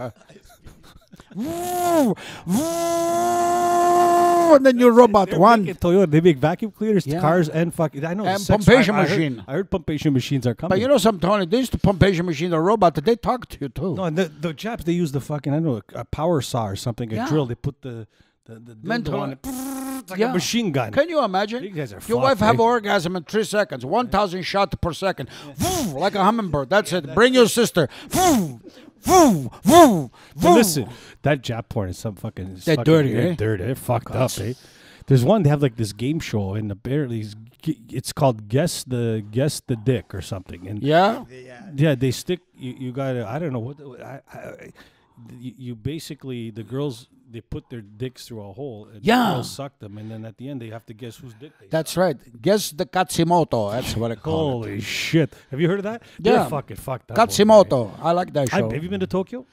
And then your robot one. Toyota, they make vacuum cleaners, Yeah. cars, and fucking. I know. And sex- pumpation I heard- machine. I heard pumpation machines are coming. But you know something, Tony? These pumpation machine, the robot, they talk to you too. no, and the Japs they use the fucking a power saw or something, a Yeah. drill. They put the dildo Mental- on it. It's like Yeah. a machine gun. Can you imagine? You guys are Your fucked, wife have eh? orgasm in 3 seconds, 1,000 shots per second, like a hummingbird. That's it. Bring your sister. But listen, that Jap porn is some fucking. They're fucking- dirty, They're eh? dirty. They're fucked up, eh? There's one. They have like this game show, and apparently it's called Guess the Dick or something. And Yeah? yeah, they stick. You gotta. I don't know what. You basically the girls they put their dicks through a hole. And Yeah. The girls suck them, and then at the end they have to guess whose dick they. That's right. Guess the Katsimoto. That's what I call it. Holy shit! Have you heard of that? Yeah. They're fucking fucked up. over Katsimoto. I like that there. show. Have you been to Tokyo?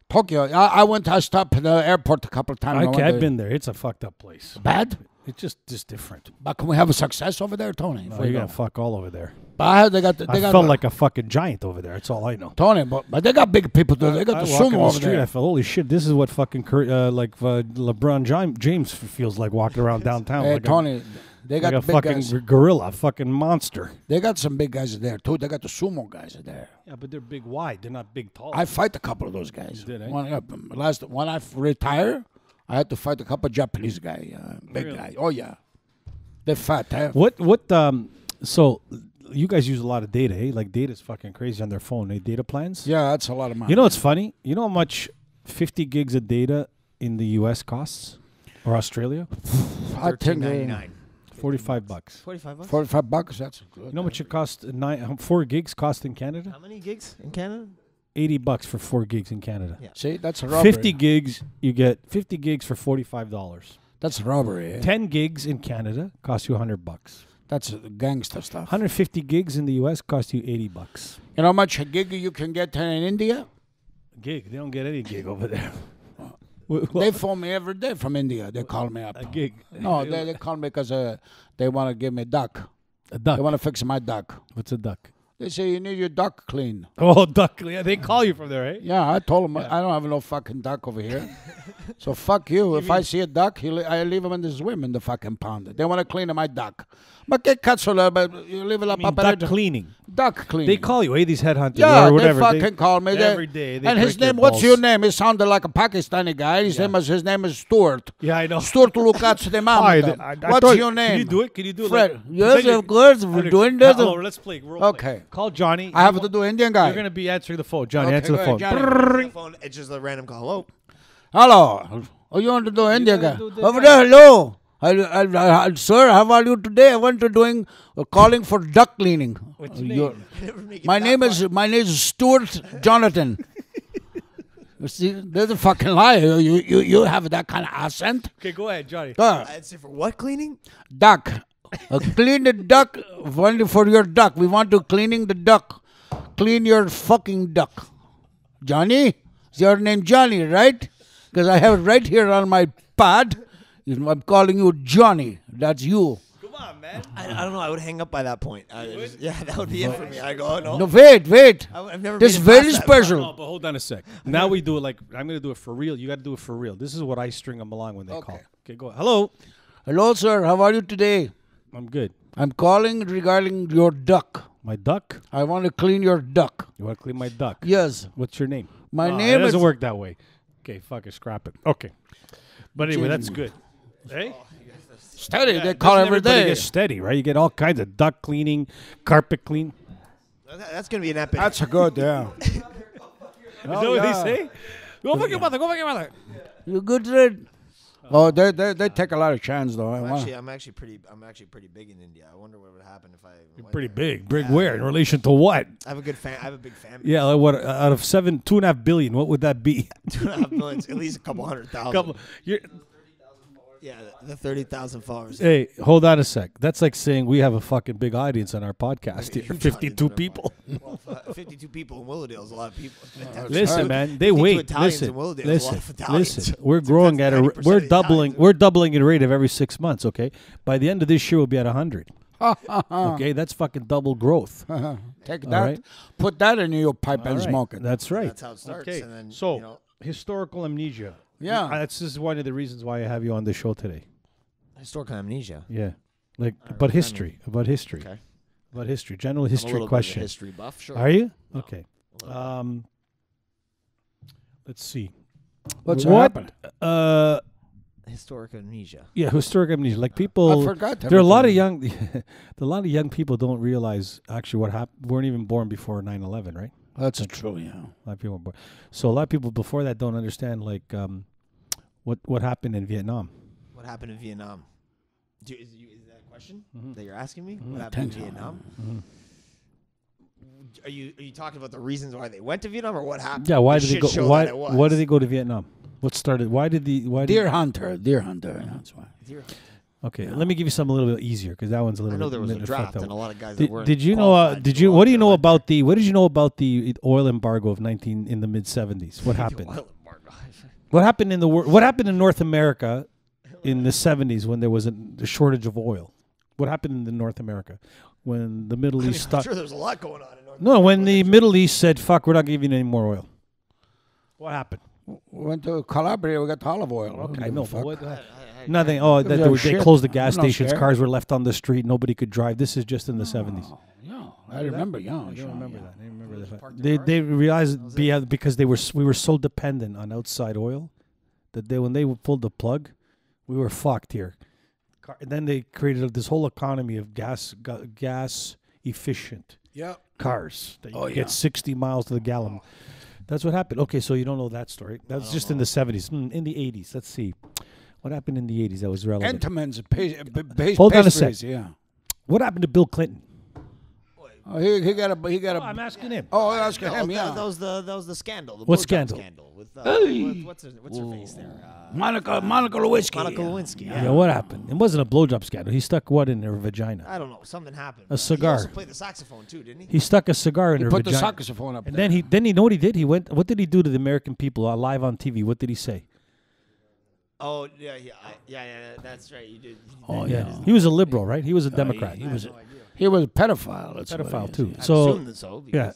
Tokyo. I went. I stopped at the airport a couple of times. I went I've there. been there. It's a fucked up place. Bad? It's just different. But can we have a success over there, Tony? Oh, you're gonna fuck all over there. But I heard they got. I felt like a fucking giant over there. That's all I know. Tony, but they got big people there. They got I the walk on sumo the over street. there. I felt, holy shit, this is what fucking LeBron James feels like walking around downtown. Hey, like Tony, they like got a big fucking guys. gorilla, fucking monster. They got some big guys there too. They got the sumo guys there. Yeah, but they're big wide. They're not big tall. I fight a couple of those guys. You did, eh? When I retire, I had to fight a couple of Japanese guys, big Really? guys. Oh yeah, they're fat. Eh? What so you guys use a lot of data, eh? Like data's fucking crazy on their phone, eh? Data plans? Yeah, that's a lot of money. You know what's funny? You know how much 50 gigs of data in the US costs? Or Australia? I think $13.99. $45. 45 bucks. $45. That's good. You know how much it costs? 4 gigs cost in Canada? How many gigs in Canada? $80 for 4 gigs in Canada. Yeah. See, that's a robbery. 50 gigs, you get 50 gigs for $45. That's robbery. Eh? 10 gigs in Canada cost you $100. That's gangster stuff. 150 gigs in the US cost you $80. You know how much a gig you can get in India? Gig? They don't get any gig over there. They phone me every day from India. They call me up. A gig. No, they call me because they want to give me duck. A duck. They want to fix my duck. What's a duck? They say you need your duck clean. Oh, duck. Yeah, they call you from there, eh? Yeah, I told them I don't have no fucking duck over here. So fuck you. If I see a duck, I leave him in the swim in the fucking pond. They want to clean my duck. Ma che cazzo you live la I mean, duck paperetta? cleaning. Duck cleaning. They call you, hey, these headhunters Yeah, or whatever. they fucking call me. every day. They And his break your name, what's your balls. name? He sounded like a Pakistani guy. His name is Stuart. Yeah, I know. Stuart Lucas de Hi, Mamma. I What's thought- your name? Can you do it? Can you do it? Fred. Like, Yes, pretend of course. you're- We're doing this. Hello, let's play. Role play. Okay. Call Johnny. I have to do Indian guy. You're going to be answering the phone. Johnny, Okay, answer the go phone. ahead, Johnny. The phone, it's just a random call. Hello. Hello. Oh, you want to do Indian guy? gotta do the Over guy. there, hello. Sir, how are you today? I want to doing calling for duck cleaning. What's your You're- name? Never make it My that name is Stuart Jonathan. You see, there's a fucking lie. You have that kind of accent. Okay, go ahead, Johnny. I'd say for what cleaning? Duck. Clean the duck only for your duck. We want to cleaning the duck. Clean your fucking duck. Johnny? Is your name Johnny, right? Because I have it right here on my pad. I'm calling you Johnny. That's you. Come on, man. I don't know. I would hang up by that point. Yeah, that would be it for me. I go, oh, no. No, wait. I've never This made is it very past that. special. No, but hold on a sec. Now we do it like, I'm going to do it for real. You got to do it for real. This is what I string them along when they call. Okay, go ahead. Hello. Hello, sir. How are you today? I'm good. I'm calling regarding your duck. My duck? I want to clean your duck. You want to clean my duck? Yes. What's your name? My Oh, name it doesn't is- work that way. Okay, fuck it, scrap it. Okay. But anyway, that's good. Hey? Steady. Yeah, They call doesn't every everybody day. get steady, right? You get all kinds of duck cleaning, carpet clean. That's going to be an epic. That's a good, yeah. Is that what they say? Go fuck your mother. Go fuck your mother. You good, Red? Oh, they take a lot of chance though. I'm actually pretty big in India. I wonder what would happen if I. went Pretty there. big. Big where? In relation to what? I have a good fan. I have a big family. Yeah, like what? Out of 2.5 billion, what would that be? 2.5 million, at least a couple 100,000. Couple. You're, Yeah, the 30,000 followers. hey, hold on a sec. That's like saying we have a fucking big audience on our podcast here. Huge 52 audience, people. Well, 52 people in Willowdale is a lot of people. Listen, man, they 52 wait. Italians Listen, in Willowdale is a lot of Italians. listen. We're It's growing at a. 90% We're of doubling. Italians. We're doubling at a rate of every 6 months. Okay, by the end of this year, we'll be at 100. Okay, that's fucking double growth. Take All that. right. Put that in your pipe All and right, smoke it. That's right. That's how it starts. Okay, And then, so you know, historical amnesia. Yeah. That's just one of the reasons why I have you on the show today. historical amnesia. Yeah, like about history, about history, Okay. about history, general I'm a history little bit of a question. history buff, sure. Are you No. okay? A little bit. Let's see. What's what? happened? Historical amnesia. Yeah, historic amnesia. Like people, I forgot. there are a lot of everything. young, a lot of young people don't realize actually what happened. Weren't even born before 9/11, right? That's true. Yeah. A lot of people were born. So a lot of people before that don't understand like what happened in Vietnam. What happened in Vietnam? Is that a question Mhm. that you're asking me? Mhm. What happened in Think so. Vietnam? Mhm. Are you talking about the reasons why they went to Vietnam or what happened? Yeah, why The did they shit go? show Why that it was? why did they go to Vietnam? What started? Why did the why? Deer Did, hunter. Deer hunter. That's why. Deer- okay, let me give you something a little bit easier because that one's a I little. know bit there was a fucked draft up. and a lot of guys that Did, weren't. did you know? qualified Did to you? go What out do you there know went. about the? What did you know about the oil embargo of 19 in the mid 70s? What happened? Oil embargo. What happened in the world? What happened in North America in the 70s when there was a shortage of oil? What happened in North America when the Middle I mean, East I'm stopped? sure there's a lot going on in North No, when the America. Middle East said, "Fuck, we're not giving you any more oil." What happened? Went to Calabria. We got olive oil. Okay, I Who know, gives a but fuck? what? Nothing. Oh, that Yeah, they shit. closed the gas I'm not stations. scared. Cars were left on the street. Nobody could drive. This is just in the 70s. Oh, yeah, I remember. Yeah, I sure, don't remember yeah. that. I remember that. parked They their they realized because we were so dependent on outside oil that when they pulled the plug, we were fucked here. And then they created this whole economy of gas efficient Yeah. cars that you Oh, could yeah. get 60 miles to the gallon. That's what happened. Okay, so you don't know that story. That was just in the 70s. In the 80s, let's see. What happened in the 80s that was relevant? Entenmann's Hold on a sec. pastries, yeah. What happened to Bill Clinton? Oh, he got a. I'm asking him. Oh, ask No, him. that, Yeah. that was the scandal. The What blowjob scandal? With, Hey. what's her face there? Monica Lewinsky. Monica Lewinsky. Yeah, what happened? It wasn't a blowjob scandal. He stuck what in her vagina? I don't know. Something happened. A cigar. He also played the saxophone too, didn't he? He stuck a cigar in He her put the vagina. saxophone up And there. then you know what he did? He went. What did he do to the American people live on TV? What did he say? Oh yeah. That's right. You did. Oh yeah, he was a liberal, right? He was a Democrat. He was a pedophile. That's what pedophile he too. is. So assume that so. yeah,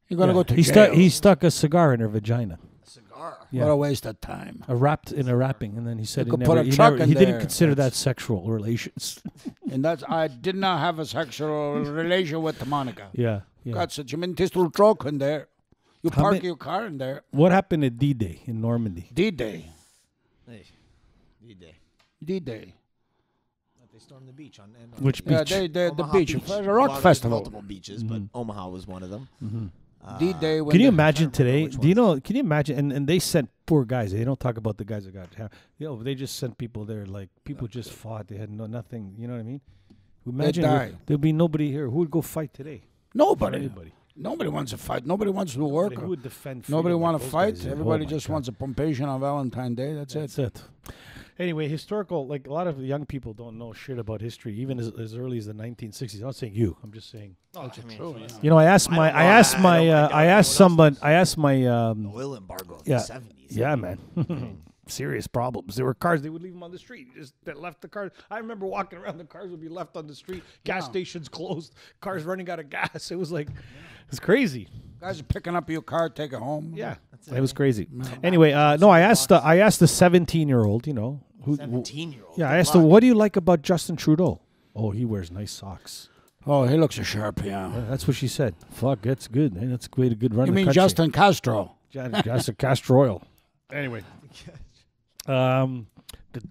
You're gonna yeah. go to he jail. stuck a cigar in her vagina. cigar. Yeah. What a waste of time. A wrapping, and then he said You he could put never, a he, truck never, in he didn't there. consider that sexual relations. And that's I did not have a sexual relation with Monica. yeah. Got such a mental truck in there. You How park many- your car in there. What happened at D-Day in Normandy? D-Day. Hey, D-Day. D-Day. They stormed the beach on Which Yeah, beach? the Omaha beach. Beach. A Well, rock there's festival. multiple beaches, but Omaha was one of them. D-Day. when Can you the- imagine remember today? which Do you know? Can you imagine? And they sent poor guys. They don't talk about the guys that got hammered. They just sent people there. Like people just fought. They had nothing. You know what I mean? Imagine died. there'd be nobody here. Who would go fight today? Nobody. Anybody. Nobody wants to fight. Nobody wants to work. Who would defend? Nobody freedom want like to those fight. guys did? Everybody Oh my just God. wants a pumpation on Valentine's Day. That's it. That's it. Anyway, historical. Like a lot of young people don't know shit about history, even as early as the 1960s. I'm not saying you. I'm just saying. You know, I asked my. I asked my. I asked someone. I asked my. Oil embargo of Yeah. the 70s. Yeah, man. Serious problems. There were cars, they would leave them on the street. Just that left the cars. I remember walking around, the cars would be left on the street. Gas stations closed. Cars running out of gas. It was like, it's crazy. Guys are picking up your car, take it home. Yeah. It was crazy. Anyway, no, I asked the 17-year-old, you know. 17-year-old. Yeah, I asked her, what do you like about Justin Trudeau? Oh, he wears nice socks. Oh, he looks a sharp, yeah. Yeah, that's what she said. Fuck, that's good. Man. That's a good run. You the mean country. Justin Castro? Justin Castro Oil. Anyway. The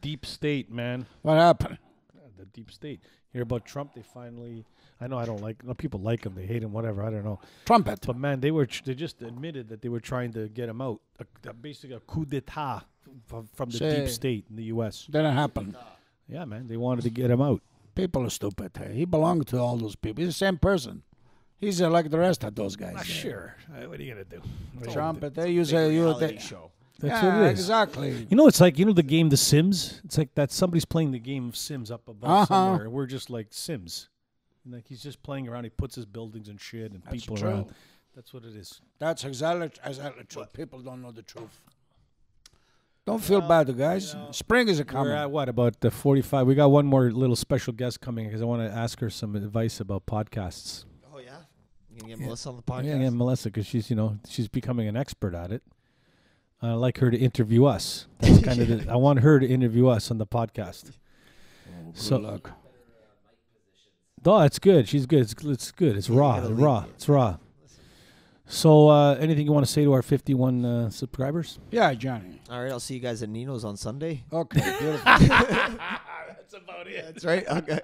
deep state, man. What happened? The deep state. Hear about Trump? They finally. I know I don't like. No, people like him. They hate him. Whatever. I don't know. Trumpet. But man, they just admitted that they were trying to get him out. Basically, a coup d'état from the Say- deep state in the U.S. Didn't happen. Yeah, man. They wanted to get him out. People are stupid. He belonged to all those people. He's the same person. He's like the rest of those guys. there. Sure. What are you gonna do? Trumpet. They use a Reality show. That's yeah, what it is. exactly. You know, it's like the game The Sims. It's like that somebody's playing the game of Sims up above somewhere, and we're just like Sims. And like he's just playing around. He puts his buildings and shit and That's people true. around. That's what it is. That's exactly true. People don't know the truth. Don't feel bad, guys. Spring is a We're coming. at what about the 45? We got one more little special guest coming because I want to ask her some advice about podcasts. Oh, yeah? You going to get Melissa on the podcast? Yeah, Melissa, because she's becoming an expert at it. I'd like her to interview us. That's kind of I want her to interview us on the podcast. Good luck. Oh, it's good. She's good. It's good. It's raw. gotta Raw. leave. It's raw. So, anything you want to say to our 51 subscribers? Yeah, Johnny. All right, I'll see you guys at Nino's on Sunday. Okay, beautiful. That's about it. That's right. Okay.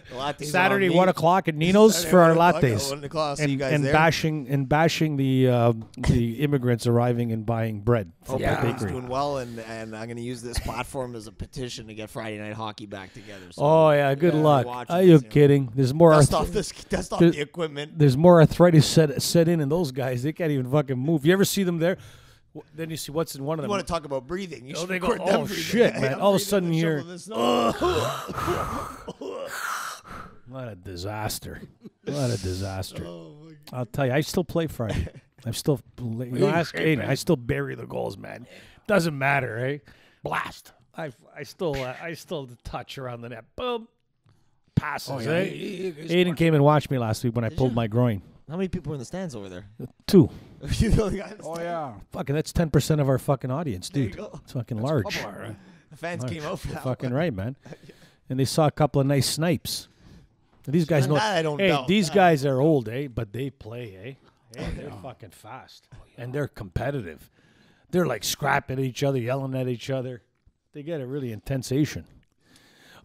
The lattes are Saturday, on me. 1 o'clock at Nino's Saturday, for our 1 o'clock. lattes. 1 o'clock. See you guys And there. bashing the immigrants arriving and buying bread from Hope the everyone's bakery. doing well, and I'm going to use this platform as a petition to get Friday Night Hockey back together. So Oh yeah, good luck. watching Are you this, kidding? There's more. Dust off There- the equipment. There's more arthritis set in those guys. They can't even fucking move. You ever see them there? Then you see what's in one of You them. want to talk about breathing? You Oh, should they go, record them oh, breathing. shit, Hey, man. I'm All of a breathing sudden and you're- shoveling the snow. What a disaster! What a disaster! Oh, I'll tell you, I still play Friday. I'm still. Ask Aiden. I still bury the goals, man. Doesn't matter, eh? Blast. I still touch around the net. Boom. Passes. Oh, yeah, eh? Aiden came and watched me last week when I pulled my groin. How many people were in the stands over there? 2. You the only guy in the Oh, stands? yeah. Fucking, that's 10% of our fucking audience, There you dude. go. It's fucking large. The fans came out for You're that. fucking right, man. And they saw a couple of nice snipes. And these guys know. That I don't Hey, doubt. these guys are old, eh? But they play, eh? Hey, they're fucking fast, and they're competitive. They're like scrapping at each other, yelling at each other. They get a really intense Asian.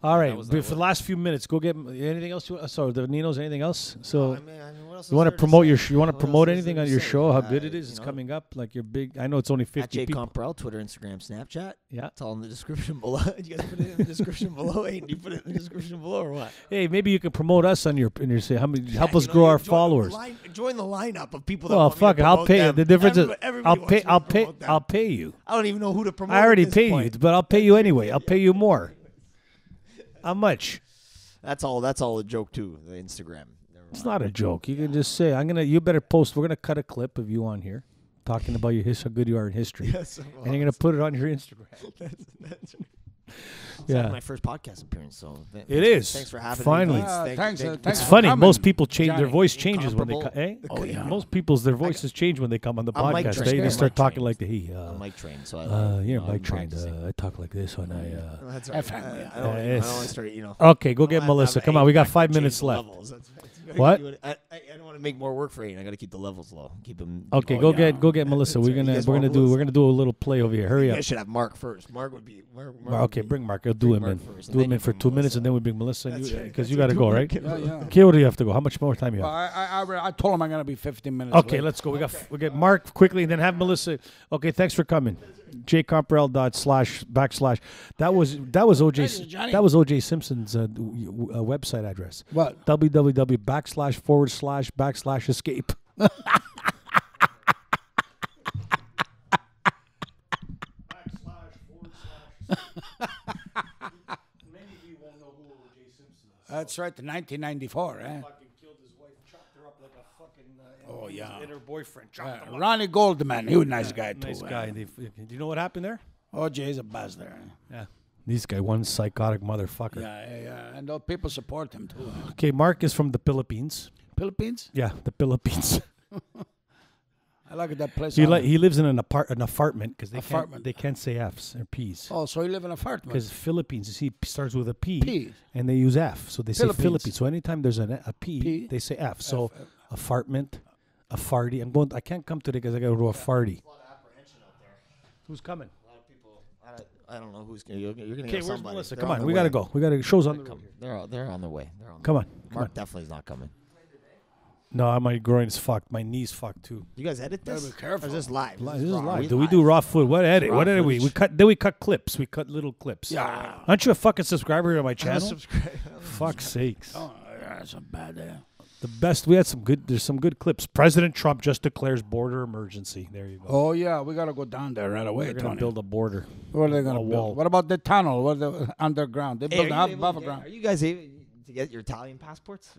All right, but for the last few minutes, go get anything else. Sorry, the Ninos. Anything else? So. I mean, what else You is want to there promote say? your? You want to What promote else is anything there on to your say? show? How good it is? You It's know, coming up. Like you're big. I know it's only At 50 J people. Comprel, Twitter, Instagram, Snapchat. Yeah. It's all in the description below. You guys put it in the description below. Hey, you put it in the description below or what? Hey, maybe you can promote us on your say how many help Yeah, us you know, grow you our join the followers. Join the lineup of people that Well, want me to fuck it. I'll promote pay you. them. The difference is Everybody I'll wants pay. me to I'll pay. promote them. I'll pay you. I don't even know who to promote. I already at this pay you, point. but I'll pay you anyway. I'll pay you more. How much? That's all a joke too. The Instagram. Never It's mind. not a joke. You can just say, "I'm gonna." You better post. We're gonna cut a clip of you on here, talking about your how good you are in history, Yes, and you're gonna put it on your Instagram. that's right. Yeah. my first podcast appearance, so It is. Thanks for having Finally. me. Thanks, Thank- thanks It's for funny. coming, Most people change their Johnny. voice changes when they Incomparable. Oh, yeah. Most people's their voices change when they come on the I'm mic podcast. trained. They I'm start mic talking trained. like the he. I'm mic trained, so Yeah, I'm mic trained. practicing. I talk like this when I. That's right. FM, yeah. I don't want Yes. to start, you know. Okay, go I get don't Melissa. have Come on, Aiden we got back 5 there minutes changing the left. levels. That's right. What? I don't want to make more work for you. I got to keep the levels low. Keep them. Okay, Oh, go get Melissa. We're right. You gonna guys want do a little play over here. Hurry You up. guys should have Mark first. Mark would be. Mark Okay, would be- bring Mark. I'll do bring him in. Mark first, and Do then him you in for bring 2 minutes, Melissa. and then we bring Melissa. That's right. Because That's you right. got to Do go, Mark right? and Yeah, Melissa. yeah. Okay, what do you have to go? How much more time you Well, have? I told him I'm gonna be 15 minutes. Okay, late. let's go. We get Mark quickly, and then have Melissa. Okay, thanks for coming. jcomparel./ That was OJ. Thank you, Johnny. That was OJ Simpson's website address. What? www / escape. That's right. The 1994. Eh? Killed his wife, chopped her up like a fucking. Oh, yeah. And her boyfriend chopped him up. Ronnie Goldman. He was a nice guy too. Nice eh? guy. Do you know what happened there? OJ's a buzz there. Yeah. This guy, one psychotic motherfucker. Yeah. And those people support him too. eh? Okay, Mark is from the Philippines. Philippines. Yeah, the Philippines. I like that place. He lives in an apartment because Apartment. they can't say F's or P's. Oh, so he live in an apartment. Because Philippines, you see, starts with a P, P. and they use F, so they say Philippines. Philippines. So anytime there's a P, P. they say F. So apartment, a farty. I can't come today because I got to do a farty. Who's coming? A lot of people. I don't know who's gonna. You're gonna Okay, get where's somebody. Melissa? They're Come on, their we gotta way. go. We gotta shows on. They're on their way. They're on. Come on, Mark definitely is not coming. No, my groin is fucked. My knee's fucked too. You guys edit this? Better be careful. Or is this live? This is raw. live. Do we do raw food? What edit? Raw What edit we? footage. We cut clips. We cut little clips. Yeah. Aren't you a fucking subscriber to my I'm a channel? subscriber. Fuck's sakes. Oh, yeah, that's a bad day. The best. We had some good. There's some good clips. President Trump just declares border emergency. There you go. Oh yeah, we gotta go down there right away. We're gonna Tony. build a border. What are they gonna a build? wall. What about the tunnel? What the underground? They Hey, build are up you able above to get- ground. Are you guys able to get your Italian passports?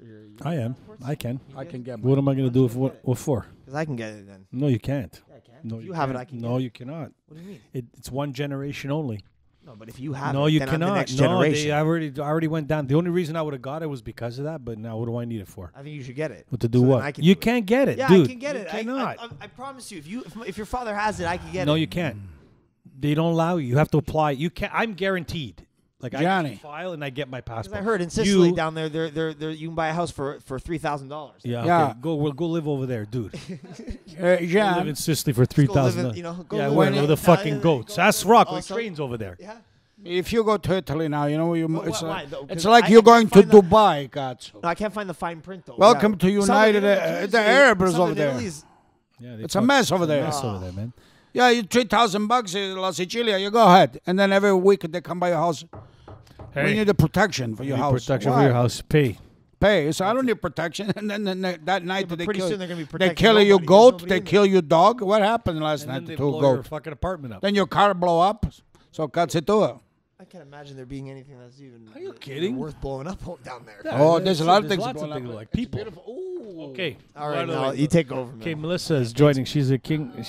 I am. I can. I can get. What am I gonna do? What for? Because I can get it then. No, you can't. Yeah, I can. No, if you have it, can't. I can. No, get you cannot. it. What do you mean? It's one generation only. No, but if you have No, it, you then cannot. I'm the next No, generation. I already went down. The only reason I would have got it was because of that. But now, what do I need it for? I think you should get it. What to do? So then what? I can You do it. can't get it, Yeah, dude. I can get You it. Cannot. I promise you, if your father has it, I can get No, it. you can't. They don't allow you. You have to apply. You can't. I'm guaranteed. Like I Johnny. can file and I get my Because passport. I heard in Sicily You- down there, you can buy a house for $3,000. Yeah. Yeah. Okay. We'll go live over there, dude. Live John, in Sicily for $3,000. Go Yeah, live where in with the fucking Italian- goats. go- That's rock. also- trains over there. Yeah. if you go to Italy now, you know But it's why, though? 'Cause it's like I you're can't going to find the- Dubai, God. No, I can't find the fine print though. Welcome Yeah. to United, Southern the Italy- Arabs Southern over there. Italy's- Yeah, they It's a fuck- mess over it's a there. mess over there, man. Yeah, you $3,000 in La Sicilia. You go ahead, and then every week they come by your house. We Hey, need a protection for your need house. protection Why? for your house. Pay. Pay. So I don't need protection. And then that night but they pretty kill, soon they're gonna be they protecting kill your nobody. There's goat. nobody They in there. kill your dog. What happened last And night then to they two blow your goats? fucking apartment up. Then your car blow up. So Katsutua. I can't imagine there being anything that's even. Are you kidding? Worth blowing up down there. Oh, there's a lot of There's things lots of blowing things up. like It's people. beautiful. Ooh. Okay. All right, By the now way- you take over. Man. Okay, Melissa is joining. She's a king. I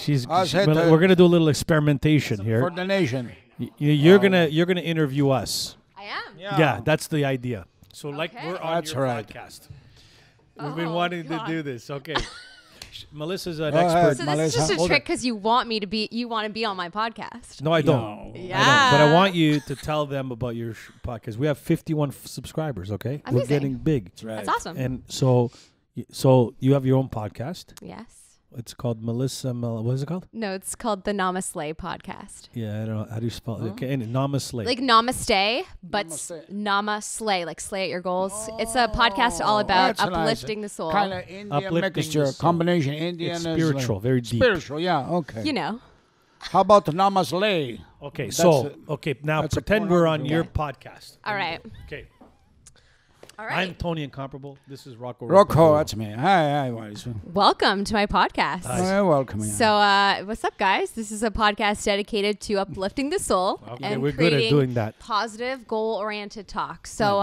said, We're gonna do a little experimentation For here. the nation. You're gonna interview us. I am. Yeah, that's the idea. So like Okay. we're on That's your right. podcast. We've been Oh, wanting God. to do this. Okay. Melissa's an Go ahead. expert. So this is just Melissa. a Hold trick on. because you want to be on my podcast. No, I don't. No. Yeah. I don't. But I want you to tell them about your podcast. We have 51 subscribers. Okay, we're Amazing. getting big. That's awesome. And so you have your own podcast. Yes. It's called what is it called? No, it's called the Namaste podcast. Yeah, I don't know. How do you spell it? Okay, and Namaste. Like Namaste, but Namaste. Namaste, like slay at your goals. It's a podcast all about That's nice. uplifting the soul. Kind of Indian Uplifting mixture, the soul. combination. Indian It's is spiritual, very deep. Spiritual, yeah. Okay. You know. How about the Namaste? Okay, That's so a- okay, now that's a pretend we're on pornography. your Okay. podcast. All right. Okay, All I'm right. Tony Incomparable. This is Rocco. Rocco, that's me. Hi, Wise. Welcome to my podcast. Welcome. Yeah. So, what's up, guys? This is a podcast dedicated to uplifting the soul Okay, and we're good at creating doing that. positive, goal-oriented talk. So,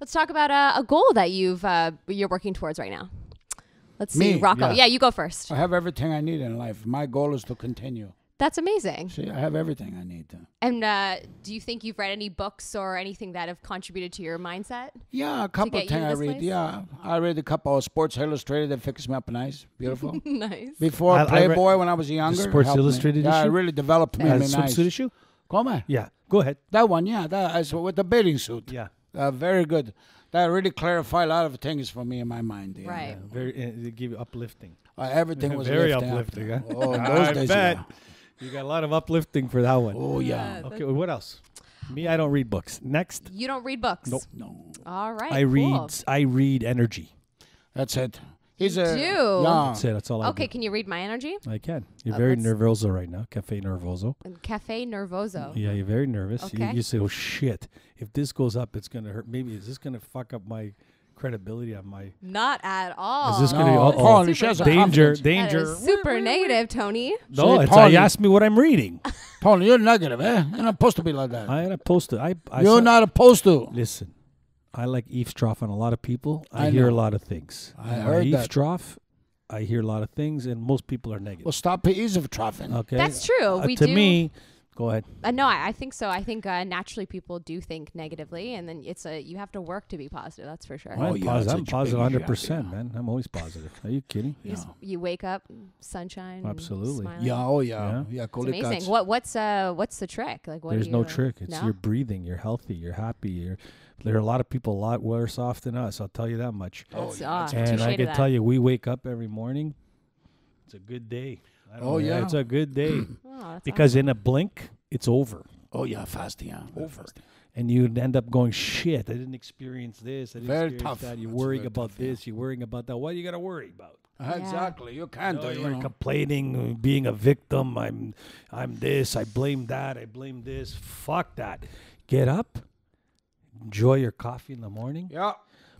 let's talk about a goal that you're working towards right now. Let's see, Me? Rocco. Yeah. Yeah, you go first. I have everything I need in life. My goal is to continue. That's amazing. See, I have everything I need. And do you think you've read any books or anything that have contributed to your mindset? Yeah, a couple get of you things to I this read. place? Yeah, I read a couple of Sports Illustrated that fixed me up nice, beautiful. Nice. Before I read Playboy, when I was younger, Sports helped me. Illustrated Yeah, it issue? really developed me. Has nice. swimsuit issue? Come Yeah. Go ahead. that one, yeah, that with the bathing suit. Yeah. Very good. That really clarified a lot of things for me in my mind. Yeah. Right. Very. They give you uplifting. Everything was Very lifting up. uplifting. Huh? Oh, in those I days, bet. yeah. You got a lot of uplifting for that one. Oh, yeah. Okay. Well, what else? Me, I don't read books. Next, You don't read books? Nope. No, All right. I cool. read. I read energy. that's it. He's You a do? yeah. That's it. That's all I Okay, do. can you read my energy? I can. You're very let's- nervoso right now. Cafe nervoso. Cafe Nervoso. Yeah, you're very nervous. Okay. You say, "Oh shit! If this goes up, it's gonna hurt. Maybe is this gonna fuck up my credibility on my? Not at all. Is this No, gonna? Paul, Uh-oh. she has a Danger! confidence. That Danger! is super negative, Tony. No, Say, it's, Paulie. you asked me what I'm reading. Paul, you're negative, eh? You're not supposed to be like that. I ain't supposed to. I You're saw- not supposed to. Listen, I like eavesdrop on a lot of people. I I hear a know. lot of things. I When heard that. eavesdrop. I hear a lot of things, and most people are negative. Well, stop eavesdropping. Okay, That's true. We to do. me, go ahead. No, I think so. I think naturally people do think negatively, and then you have to work to be positive. That's for sure. Oh, I'm yeah, positive. it's I'm a positive big 100%, issue, man. I'm always positive. Are you kidding? You wake up, sunshine. and Absolutely. smiling. Yeah, oh yeah. Yeah, It's Kolikats. amazing. What's the trick? Like what? There's do no you, trick. It's no? you're breathing. You're healthy. You're happy. There are a lot of people a lot worse off than us. I'll tell you that much. That's, And touche I to can that. tell you, we wake up every morning. It's a good day. I don't Oh, know, yeah. it's a good day Oh, that's because awesome. in a blink, it's over. Oh yeah, fast, yeah. Over. And you end up going, shit, I didn't experience this. I didn't Very experience tough. that. You're That's worrying very about tough, yeah. this. You're worrying about that. What are you going to worry about? Exactly. You can't. No, you you're know. complaining, being a victim. I'm this. I blame that. I blame this. Fuck that. Get up. Enjoy your coffee in the morning. Yeah.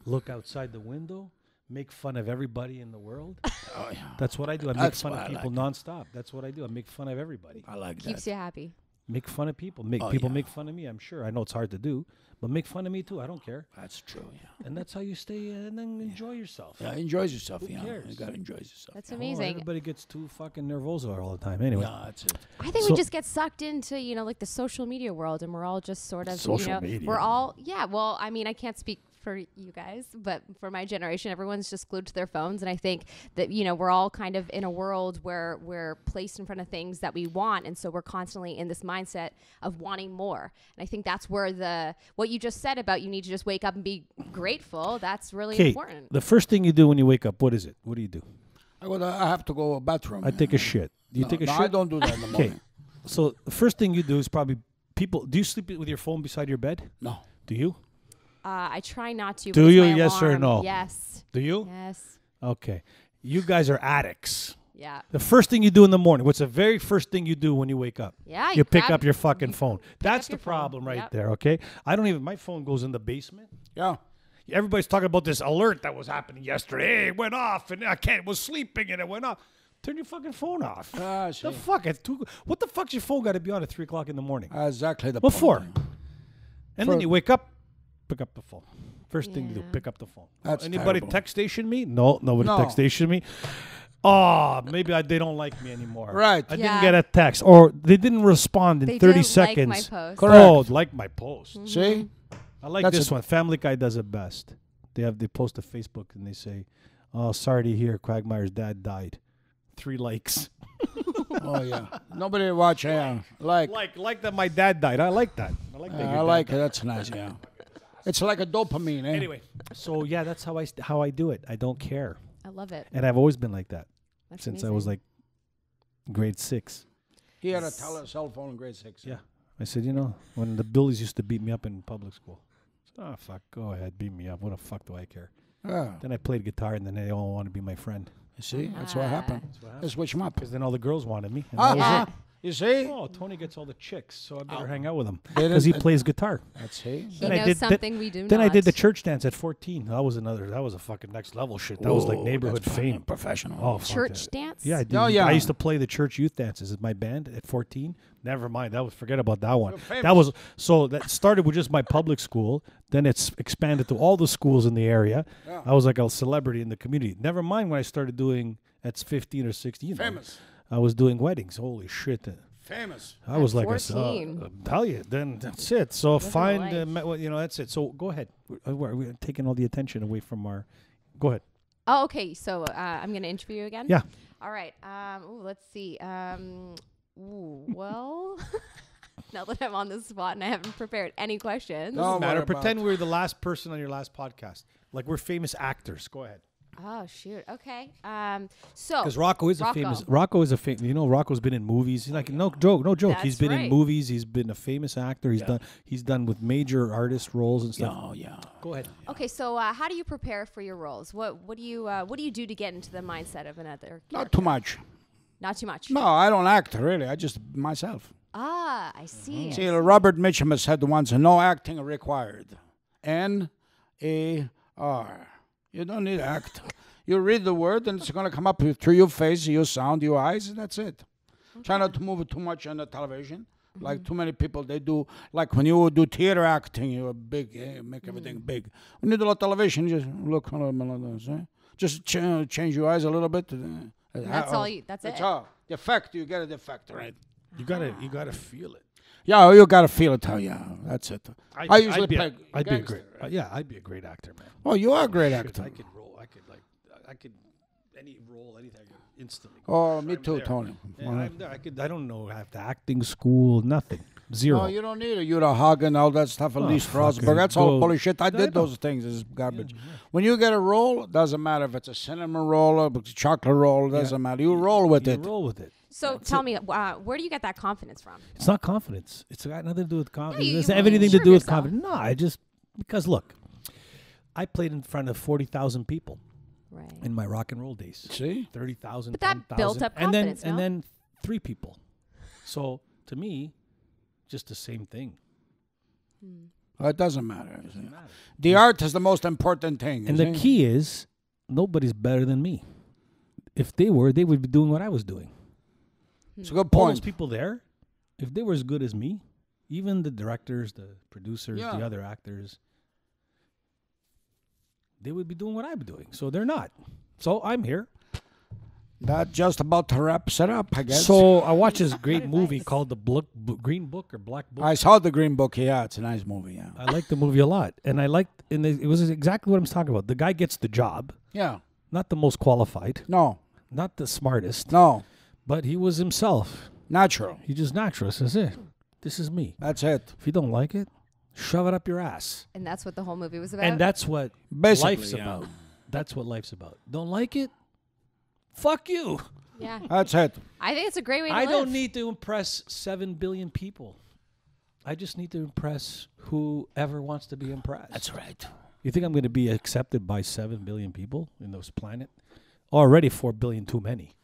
Look outside the window. Make fun of everybody in the world. Oh yeah. That's what I do. I make That's fun why of I people like nonstop. That's what I do. I make fun of everybody. I like keeps that. you happy. Make fun of people. Oh, People yeah. make fun of me. I'm sure. I know it's hard to do, but make fun of me too. I don't care. That's true. Yeah. And that's how you stay and then enjoy yourself. Yeah. Enjoys yourself. Who Yeah. cares? You gotta enjoy yourself. That's Oh, amazing. everybody gets too fucking nervoso all the time. Anyway. Yeah, that's it. I think So- we just get sucked into, like the social media world, and we're all just sort of, Social media. we're all, yeah. Well, I mean, I can't speak for you guys, but for my generation, everyone's just glued to their phones, and I think that we're all kind of in a world where we're placed in front of things that we want, and so we're constantly in this mindset of wanting more. And I think that's where what you just said about you need to just wake up and be grateful. That's really Okay, important. the first thing you do when you wake up, what is it? What do you do? I have to go to bathroom. I take a shit. Do you No, take a no, shit? I don't do that in the Okay. morning. So the first thing you do is probably do you sleep with your phone beside your bed? No. Do you? I try not to. Do but it's you? my Yes or alarm. no? Yes. Do you? Yes. Okay. You guys are addicts. Yeah. The first thing you do in the morning, what's the very first thing you do when you wake up? Yeah. You pick grab- up your fucking phone. That's up the your phone. problem right Yep. there, okay? My phone goes in the basement. Yeah. Everybody's talking about this alert that was happening yesterday. Hey, it went off and was sleeping and it went off. Turn your fucking phone off. Ah, The see. fuck? What the fuck's your phone got to be on at 3 o'clock in the morning? Exactly the What for? point. And For- then you wake up, pick up the phone. First thing you do, Yeah. pick up the phone. That's Anybody terrible. text station me? No, nobody No. text station me. Oh, maybe they don't like me anymore. Right. I Yeah. didn't get a text, or they didn't respond in They 30 didn't seconds. like my post. Correct. Oh, like my post. See? I like That's this a- one. Family Guy does it best. They post to Facebook and they say, "Oh, sorry to hear Quagmire's dad died." 3 likes. Oh yeah. Nobody watch. Yeah. Like. Like that my dad died. I like that. I like that. your I dad like it. died. That's nice. Yeah. It's like a dopamine. Eh? Anyway, so yeah, that's how I do it. I don't care, I love it. and I've always been like that That's since amazing. I was like grade 6. He had a cell phone in grade 6. Yeah. I said, when the bullies used to beat me up in public school. I said, oh, fuck, go ahead, beat me up. What the fuck do I care? Yeah. Then I played guitar, and then they all wanted to be my friend. You see? That's what happened. They switch him up. Because then all the girls wanted me. And Ah, that was Yeah. it. You see? Oh, Tony gets all the chicks, so I better hang out with him. They Because he didn't- plays guitar. That's it. He Then I knows did- something we do Then not. I did the church dance at 14. That was a fucking next level shit. That was like Whoa, neighborhood that's fame. Professional. Oh, fuck church that. dance. Yeah, I did. Oh, yeah. I used to play the church youth dances at my band at 14. Never mind. Forget about that one. You're famous. That was that started with just my public school. Then it's expanded to all the schools in the area. Yeah. I was like a celebrity in the community. Never mind when I started doing at 15 or 16. Famous. I was doing weddings. Holy shit. Famous. I was like, 14. tell you, then that's it. So Living find, life. that's it. So go ahead. We're taking all the attention away from our. Go ahead. Oh, okay. So I'm gonna interview you again. Yeah. All right. Let's see. Well, now that I'm on the spot and I haven't prepared any questions. No. Doesn't matter. worry about Pretend we're the last person on your last podcast. Like we're famous actors. Go ahead. Oh shoot. Okay. So Because Rocco is a famous. Rocco is a famous. You know, Rocco's been in movies. He's like no joke. He's That's been in right. movies. He's been a famous actor. He's done with major artist roles and stuff. Oh, yeah. Go ahead. Okay. So how do you prepare for your roles? What do you do to get into the mindset of another? Not too much. Not too much. No, I don't act, really. I just myself. Ah, I see. See, Robert Mitchum has said once, no acting required. N-A-R. You don't need to act. You read the word, and it's going to come up through your face, your sound, your eyes, and that's it. Try not to move it too much on the television. Like too many people, they do, like when you do theater acting, you're big, make everything big. When you do television, you just look, just change your eyes a little bit. That's all. That's it. That's all. The effect, you get a defect, right? You gotta feel it. Yeah, you got to feel it. Yeah, that's it. I usually I'd be play. I'd be a gangster, great. right? I'd be a great actor, man. Oh, you are a great Shit, actor. I could roll. I could any role, anything instantly. Oh, me I'm too, there. Tony. Yeah, I'm there. I don't know. I have to acting school. Nothing. Zero. No, you don't need it. You're a hug and all that stuff. At Lee fucking Strasberg. That's all go. bullshit. I did know. those things. It's garbage. When you get a role, it doesn't matter if it's a cinnamon roll or it's a chocolate roll. It doesn't matter. You roll with You it. roll with it. So tell me, where do you get that confidence from? It's not confidence. It's got nothing to do with confidence. you It has wanna everything to sure of do with yourself. confidence. No, I just because look, I played in front of 40,000 people Right. in my rock and roll days. See? 30,000. But that 10,000, built up and then confidence, no? and then 3 people. So to me, just the same thing. Well, it doesn't matter. you see. The art is the most important thing. And you the see? key is nobody's better than me. If they were, they would be doing what I was doing. It's a good All those point. people there, if they were as good as me, even the directors, the producers, Yeah. the other actors, they would be doing what I'm doing. So they're not. So I'm here. That just about wraps it up, I guess. So I watched this great movie called The Green Book or Black Book. I saw the Green Book. Yeah, it's a nice movie. Yeah. I liked the movie a lot, and it was exactly what I'm talking about. The guy gets the job, Yeah. not the most qualified, No. not the smartest, No. but he was himself. Natural. He just natural. Says it. This is me. That's it. If you don't like it, shove it up your ass. And that's what the whole movie was about. And that's what Basically, life's yeah. about. That's what life's about. Don't like it? Fuck you. yeah. That's it. I think it's a great way to I live. don't need to impress 7 billion people. I just need to impress whoever wants to be impressed. That's right. You think I'm going to be accepted by 7 billion people in this planet? Already 4 billion too many.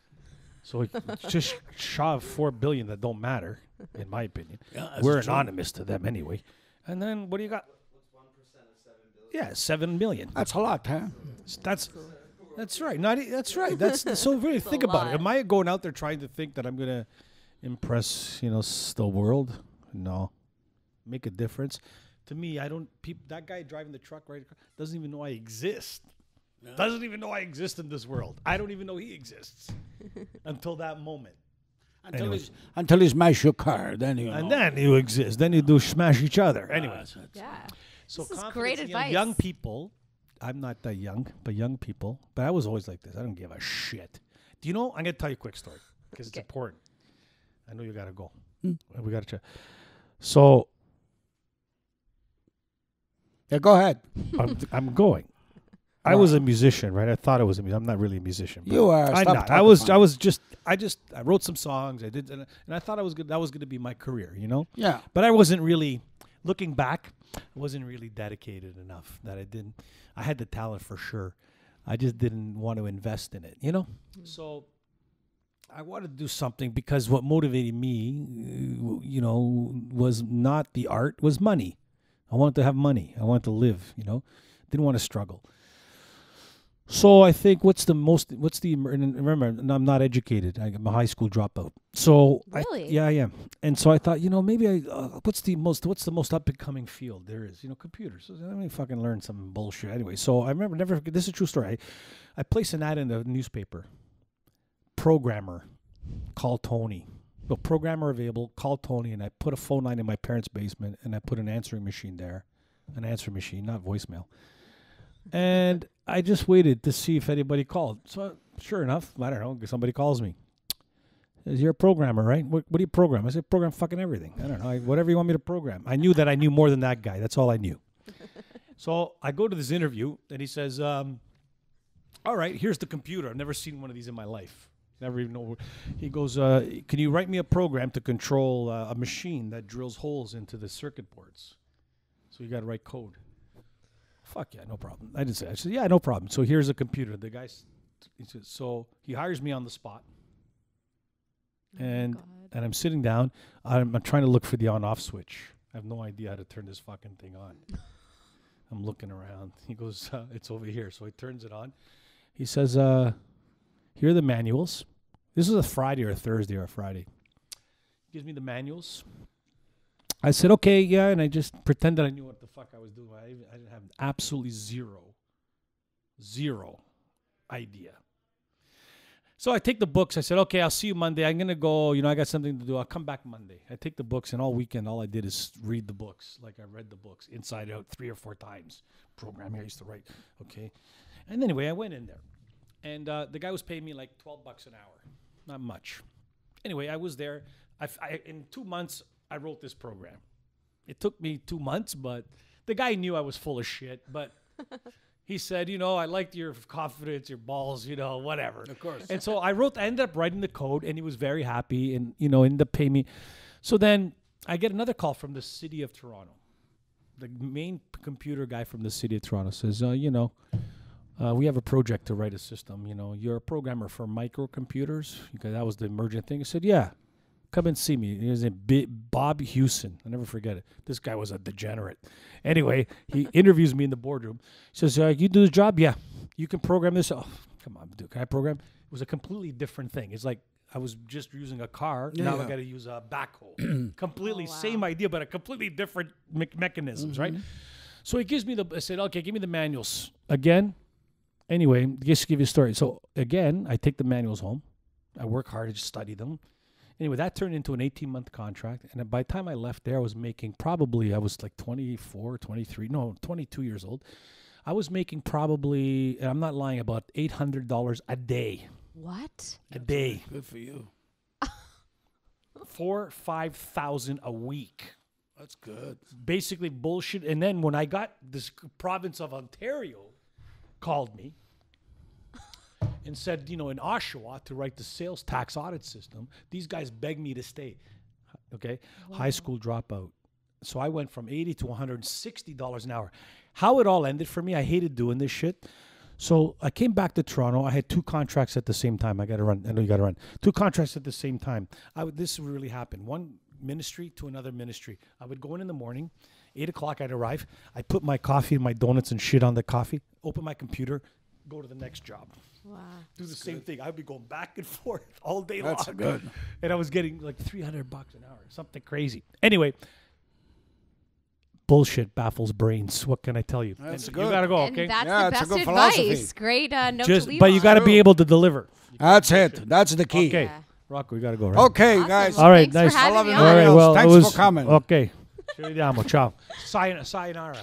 So just shove 4 billion that don't matter, in my opinion. We're anonymous to them anyway. And then what do you got? What's 1% of 7 billion? Yeah, 7 million. That's a lot, huh? That's right. That's right. That's so really think about it. lot. Am I going out there trying to think that I'm gonna impress the world? No, make a difference. To me, I don't. That guy driving the truck doesn't even know I exist. Doesn't even know I exist in this world. I don't even know he exists until that moment. Until he smash your car, then you know. And then you exist. Then you do smash each other. Anyway, Yeah. so This is confidence great in advice. young people. I'm not that young, but young people. But I was always like this. I don't give a shit. Do you know? I'm gonna tell you a quick story because it's important. I know you gotta go. We gotta check. So Yeah, go ahead. I'm going. I was a musician, right? I thought I was a musician. I'm not really a musician. but You are. I'm Stop not. talking I wrote some songs. I did, and I thought I was good. That was going to be my career, you know. Yeah. But I wasn't really. Looking back, I wasn't really dedicated enough. That I didn't. I had the talent for sure. I just didn't want to invest in it, you know. So I wanted to do something because what motivated me, you know, was not the art, was money. I wanted to have money. I wanted to live, you know. Didn't want to struggle. So I think and remember, I'm not educated. I'm a high school dropout. So Really? I am. And so I thought, you know, maybe what's the most up and coming field there is? You know, computers. So let me fucking learn some bullshit anyway. So I remember this is a true story. I placed an ad in the newspaper. Programmer, call Tony. No programmer available. Call Tony, and I put a phone line in my parents' basement, and I put an answering machine there, an answering machine, not voicemail. And I just waited to see if anybody called. So sure enough, I don't know, somebody calls me. Says, you're a programmer, right? What do you program? I said, program fucking everything. I don't know, whatever you want me to program. I knew that I knew more than that guy. That's all I knew. So I go to this interview, and he says, all right, here's the computer. I've never seen one of these in my life. Never even know. He goes, can you write me a program to control a machine that drills holes into the circuit boards? So you got to write code. Fuck yeah, no problem. I didn't say. I said, yeah, no problem. So here's a computer. The guy, he says, so he hires me on the spot. And I'm sitting down. I'm trying to look for the on-off switch. I have no idea how to turn this fucking thing on. I'm looking around. He goes, it's over here. So he turns it on. He says, here are the manuals. This is a Friday or a Thursday or a Friday. He gives me the manuals. I said, okay, yeah, and I just pretended I knew what the fuck I was doing. I didn't have absolutely zero idea. So I take the books. I said, okay, I'll see you Monday. I'm going to go, I got something to do. I'll come back Monday. I take the books, and all weekend, all I did is read the books. Like I read the books inside out 3 or 4 times. Programming I used to write. Okay. And anyway, I went in there. And the guy was paying me like $12 an hour. Not much. Anyway, I was there. In 2 months, I wrote this program. It took me 2 months, but the guy knew I was full of shit. But he said, I liked your confidence, your balls, whatever. Of course. And so I ended up writing the code, and he was very happy and, ended up paying me. So then I get another call from the city of Toronto. The main computer guy from the city of Toronto says, we have a project to write a system. You're a programmer for microcomputers. Because that was the emergent thing. I said, yeah, come and see me. His name Bob Hewson. I'll never forget it. This guy was a degenerate. Anyway, he interviews me in the boardroom. He says, you do the job? Yeah. You can program this? Oh, come on, dude. Can I program? It was a completely different thing. It's like I was just using a car. Yeah, now I got to use a backhoe. Completely same idea, but a completely different mechanisms, right? So he gives me I said, okay, give me the manuals. Again, anyway, just to give you a story. So again, I take the manuals home. I work hard. I just study them. Anyway, that turned into an 18-month contract. And by the time I left there, I was making I was like 24, 23, no, 22 years old. I was making probably, and I'm not lying, about $800 a day. What? A day. Good for you. 4,000-5,000 a week. That's good. Basically bullshit. And then when I got this province of Ontario called me and said, in Oshawa to write the sales tax audit system, these guys begged me to stay. Okay? Wow. High school dropout. So I went from $80 to $160 an hour. How it all ended for me, I hated doing this shit. So I came back to Toronto. I had 2 contracts at the same time. I know you got to run. 2 contracts at the same time. This really happened. One ministry to another ministry. I would go in the morning, 8 o'clock I'd arrive. I'd put my coffee and my donuts and shit on the coffee, open my computer, go to the next job. Wow. Do the same thing. I'd be going back and forth all day long. That's good. And I was getting like $300 an hour, something crazy. Anyway, bullshit baffles brains. What can I tell you? That's and good. You gotta go, And okay? that's Yeah, the it's a best good advice. philosophy. Great note to leave But you on. got to be able to deliver. That's it. That's the key. Okay, Yeah. Rocco, we gotta go. Right? Okay, Awesome. guys. Well, All right, thanks nice. for I love having you. me All on. right, well, Thanks it was for coming. Okay. Ci vediamo. Ciao. Sayonara.